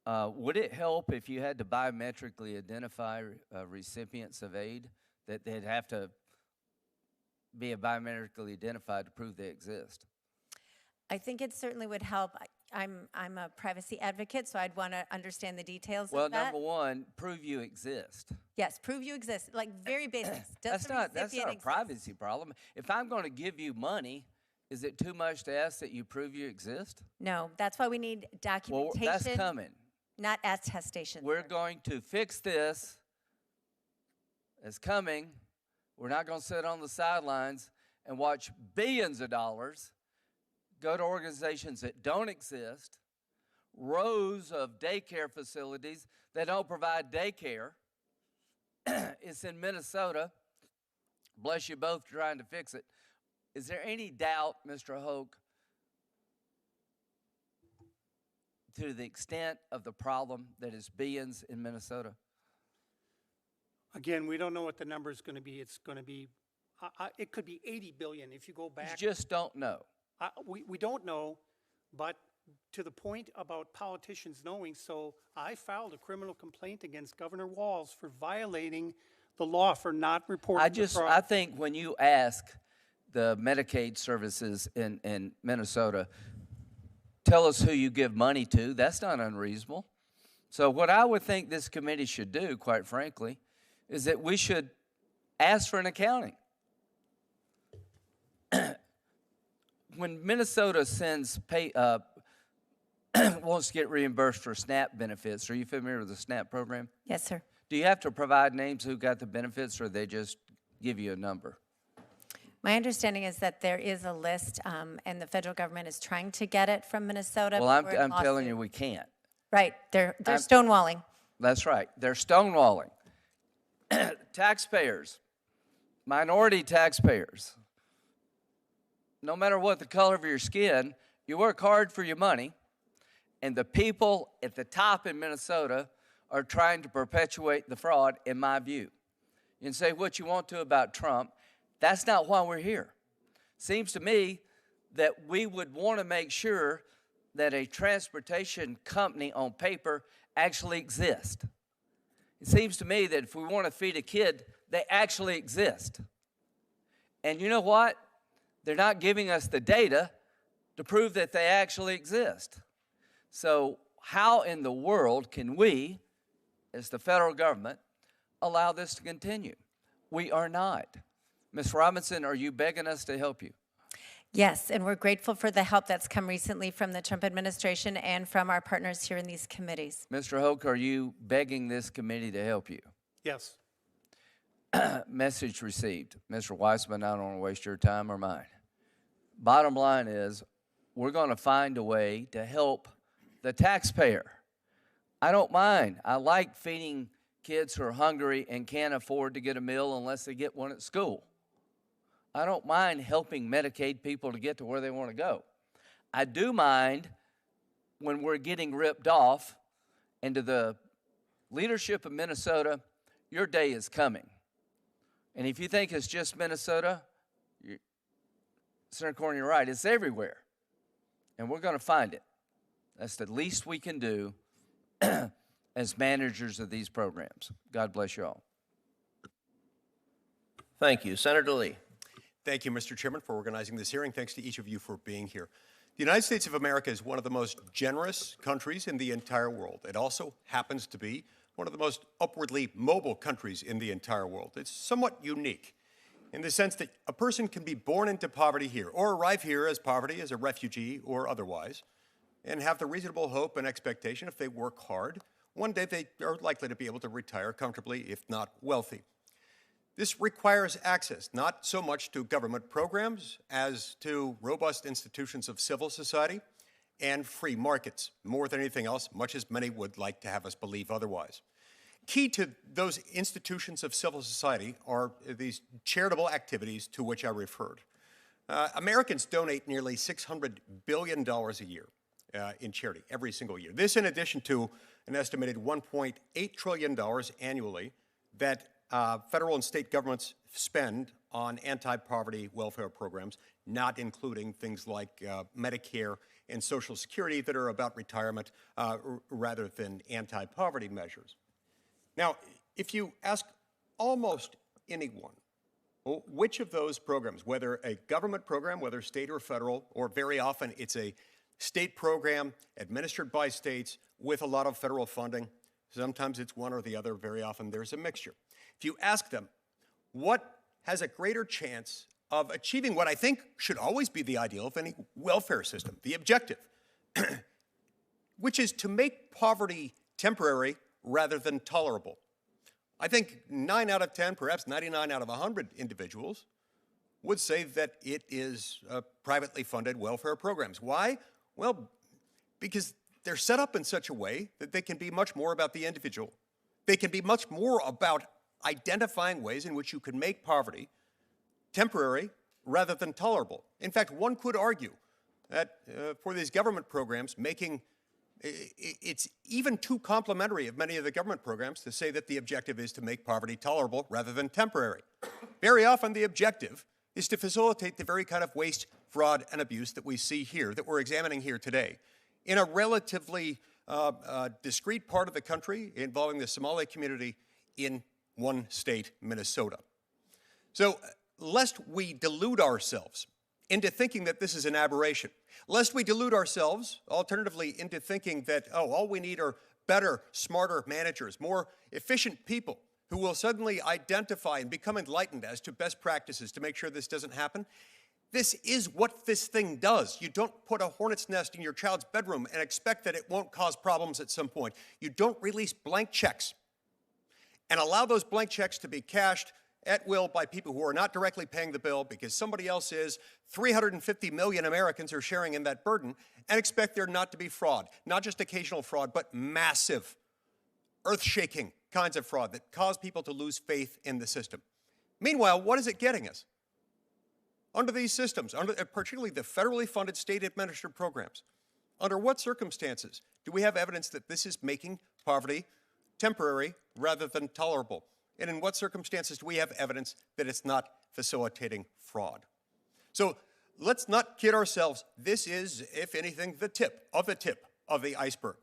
Would it help if you had to biometrically identify recipients of aid, that they'd have to be biometrically identified to prove they exist? I think it certainly would help. I'm a privacy advocate, so I'd want to understand the details Well, of that. number one, prove you exist. Yes, prove you exist, like very basics. Does That's the not a recipient privacy problem. If I'm going to give you money, is it too much to ask that you prove you exist? No, that's why we need Well, documentation. that's coming. Not attestation. We're going to fix this. It's coming. We're not going to sit on the sidelines and watch billions of dollars go to organizations that don't exist, rows of daycare facilities that don't provide daycare. It's in Minnesota. Bless you both trying to fix it. Is there any doubt, Mr. Hoke, to the extent of the problem that is billions in Minnesota? Again, we don't know what the number is going to be. It's going to be, it could be 80 billion if you go back. You just don't know. We don't know, but to the point about politicians knowing, so I filed a criminal complaint against Governor Walz for violating the law for not reporting the fraud. I think when you ask the Medicaid services in Minnesota, tell us who you give money to, that's not unreasonable. So what I would think this committee should do, quite frankly, is that we should ask for an accounting. When Minnesota wants to get reimbursed for SNAP benefits, are you familiar with the SNAP program? Yes, sir. Do you have to provide names who got the benefits, or they just give you a number? My understanding is that there is a list, and the federal government is trying to get it from Minnesota. Well, but we're in I'm telling lawsuit. you we can't. Right, they're stonewalling. That's right. They're stonewalling. Taxpayers, minority taxpayers, no matter what the color of your skin, you work hard for your money, and the people at the top in Minnesota are trying to perpetuate the fraud, in my view. You can say what you want to about Trump. That's not why we're here. Seems to me that we would want to make sure that a transportation company on paper actually exists. It seems to me that if we want to feed a kid, they actually exist. And you know what? They're not giving us the data to prove that they actually exist. So how in the world can we, as the federal government, allow this to continue? We are not. Ms. Robinson, are you begging us to help you? Yes, and we're grateful for the help that's come recently from the Trump administration and from our partners here in these committees. Mr. Hoke, are you begging this committee to help you? Yes. Message received. Mr. Weissman, I don't want to waste your time or mine. Bottom line is, we're going to find a way to help the taxpayer. I don't mind. I like feeding kids who are hungry and can't afford to get a meal unless they get one at school. I don't mind helping Medicaid people to get to where they want to go. I do mind when we're getting ripped off, and to the leadership of Minnesota, your day is coming. And if you think it's just Minnesota, Senator Cornyn, you're right, it's everywhere. And we're going to find it. That's the least we can do as managers of these programs. God bless you all. Thank you. Senator Lee. Thank you, Mr. Chairman, for organizing this hearing. Thanks to each of you for being here. The United States of America is one of the most generous countries in the entire world. It also happens to be one of the most upwardly mobile countries in the entire world. It's somewhat unique in the sense that a person can be born into poverty here or arrive here as poverty, as a refugee or otherwise, and have the reasonable hope and expectation, if they work hard, one day they are likely to be able to retire comfortably, if not wealthy. This requires access, not so much to government programs as to robust institutions of civil society and free markets, more than anything else, much as many would like to have us believe otherwise. key to those institutions of civil society are these charitable activities to which I referred. Americans donate nearly $600 billion a year in charity every single year. This in addition to an estimated $1.8 trillion annually that federal and state governments spend on anti-poverty welfare programs, not including things like Medicare and Social Security that are about retirement rather than anti-poverty measures. Now, if you ask almost anyone, well, which of those programs, whether a government program, whether state or federal, or very often it's a state program administered by states with a lot of federal funding, sometimes it's one or the other, very often there's a mixture. If you ask them, what has a greater chance of achieving what I think should always be the ideal of any welfare system, the objective, which is to make poverty temporary rather than tolerable. I think 9 out of 10, perhaps 99 out of 100 individuals would say that it is privately funded welfare programs. Why? Well, because they're set up in such a way that they can be much more about the individual. They can be much more about identifying ways in which you can make poverty temporary rather than tolerable. In fact, one could argue that for these government programs, it's even too complimentary of many of the government programs to say that the objective is to make poverty tolerable rather than temporary. Very often the objective is to facilitate the very kind of waste, fraud, and abuse that we see here, that we're examining here today, in a relatively discrete part of the country involving the Somali community in one state, Minnesota. So, lest we delude ourselves into thinking that this is an aberration, lest we delude ourselves, alternatively, into thinking that, oh, all we need are better, smarter managers, more efficient people who will suddenly identify and become enlightened as to best practices to make sure this doesn't happen. This is what this thing does. You don't put a hornet's nest in your child's bedroom and expect that it won't cause problems at some point. You don't release blank checks and allow those blank checks to be cashed at will by people who are not directly paying the bill because somebody else is. 350 million Americans are sharing in that burden and expect there not to be fraud. Not just occasional fraud, but massive, earth-shaking kinds of fraud that cause people to lose faith in the system. Meanwhile, what is it getting us? Under these systems, particularly the federally funded state-administered programs, under what circumstances do we have evidence that this is making poverty temporary rather than tolerable? And in what circumstances do we have evidence that it's not facilitating fraud? So let's not kid ourselves. This is, if anything, the tip of the iceberg.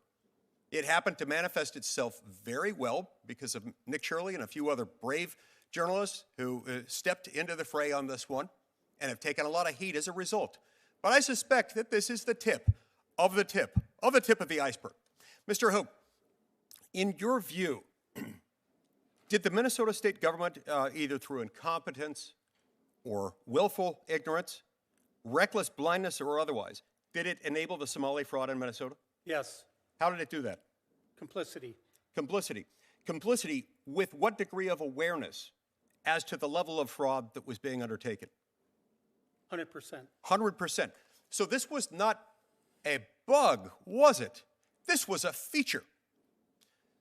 It happened to manifest itself very well because of Nick Shirley and a few other brave journalists who stepped into the fray on this one and have taken a lot of heat as a result. But I suspect that this is the tip of the tip of the iceberg. Mr. Hoke, in your view, did the Minnesota state government, either through incompetence or willful ignorance, reckless blindness or otherwise, did it enable the Somali fraud in Minnesota? Yes. How did it do that? Complicity. Complicity. Complicity with what degree of awareness as to the level of fraud that was being undertaken? 100%. 100%. So this was not a bug, was it? This was a feature.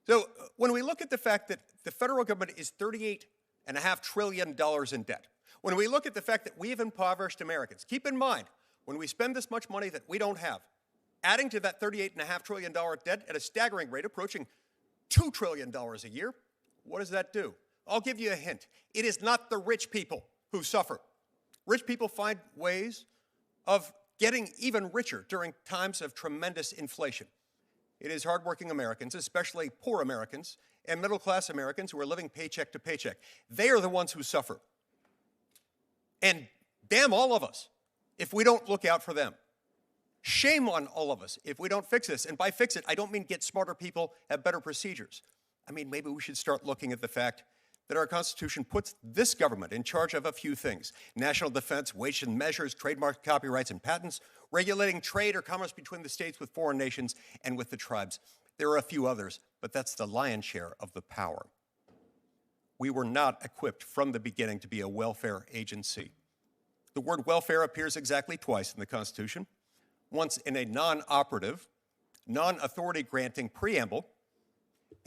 So when we look at the fact that the federal government is $38.5 trillion in debt, when we look at the fact that we have impoverished Americans, keep in mind, when we spend this much money that we don't have, adding to that $38.5 trillion debt at a staggering rate approaching $2 trillion a year, what does that do? I'll give you a hint. It is not the rich people who suffer. Rich people find ways of getting even richer during times of tremendous inflation. It is hardworking Americans, especially poor Americans, and middle-class Americans who are living paycheck to paycheck. They are the ones who suffer. And damn all of us if we don't look out for them. Shame on all of us if we don't fix this. And by fix it, I don't mean get smarter people, have better procedures. I mean, maybe we should start looking at the fact that our Constitution puts this government in charge of a few things: national defense, weights and measures, trademark, copyrights, and patents, regulating trade or commerce between the states with foreign nations and with the tribes. There are a few others, but that's the lion's share of the power. We were not equipped from the beginning to be a welfare agency. The word welfare appears exactly twice in the Constitution, once in a non-operative, non-authority granting preamble,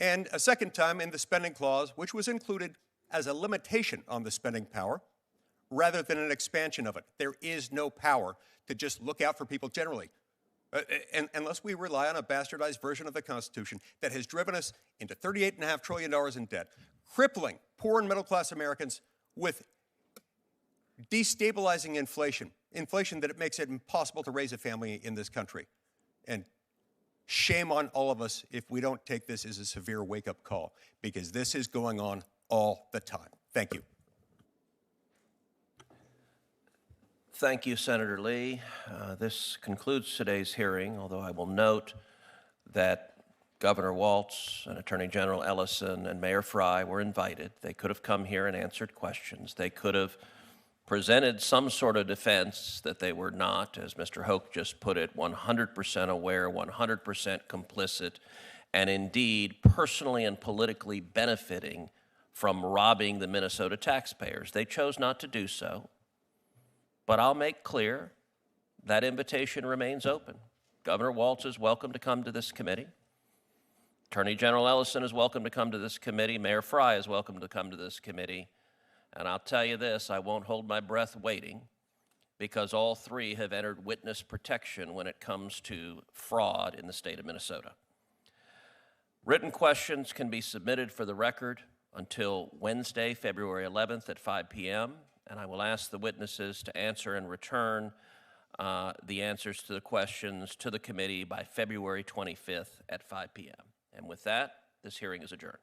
and a second time in the spending clause, which was included as a limitation on the spending power rather than an expansion of it. There is no power to just look out for people generally, unless we rely on a bastardized version of the Constitution that has driven us into $38.5 trillion in debt, crippling poor and middle-class Americans with destabilizing inflation that it makes it impossible to raise a family in this country. And shame on all of us if we don't take this as a severe wake-up call, because this is going on all the time. Thank you. Thank you, Senator Lee. This concludes today's hearing, although I will note that Governor Walz and Attorney General Ellison and Mayor Frey were invited. They could have come here and answered questions. They could have presented some sort of defense that they were not, as Mr. Hoke just put it, 100% aware, 100% complicit, and indeed personally and politically benefiting from robbing the Minnesota taxpayers. They chose not to do so. But I'll make clear that invitation remains open. Governor Walz is welcome to come to this committee. Attorney General Ellison is welcome to come to this committee. Mayor Frey is welcome to come to this committee. And I'll tell you this, I won't hold my breath waiting, because all three have entered witness protection when it comes to fraud in the state of Minnesota. Written questions can be submitted for the record until Wednesday, February 11th at 5 p.m., and I will ask the witnesses to answer and return the answers to the questions to the committee by February 25th at 5 p.m. And with that, this hearing is adjourned.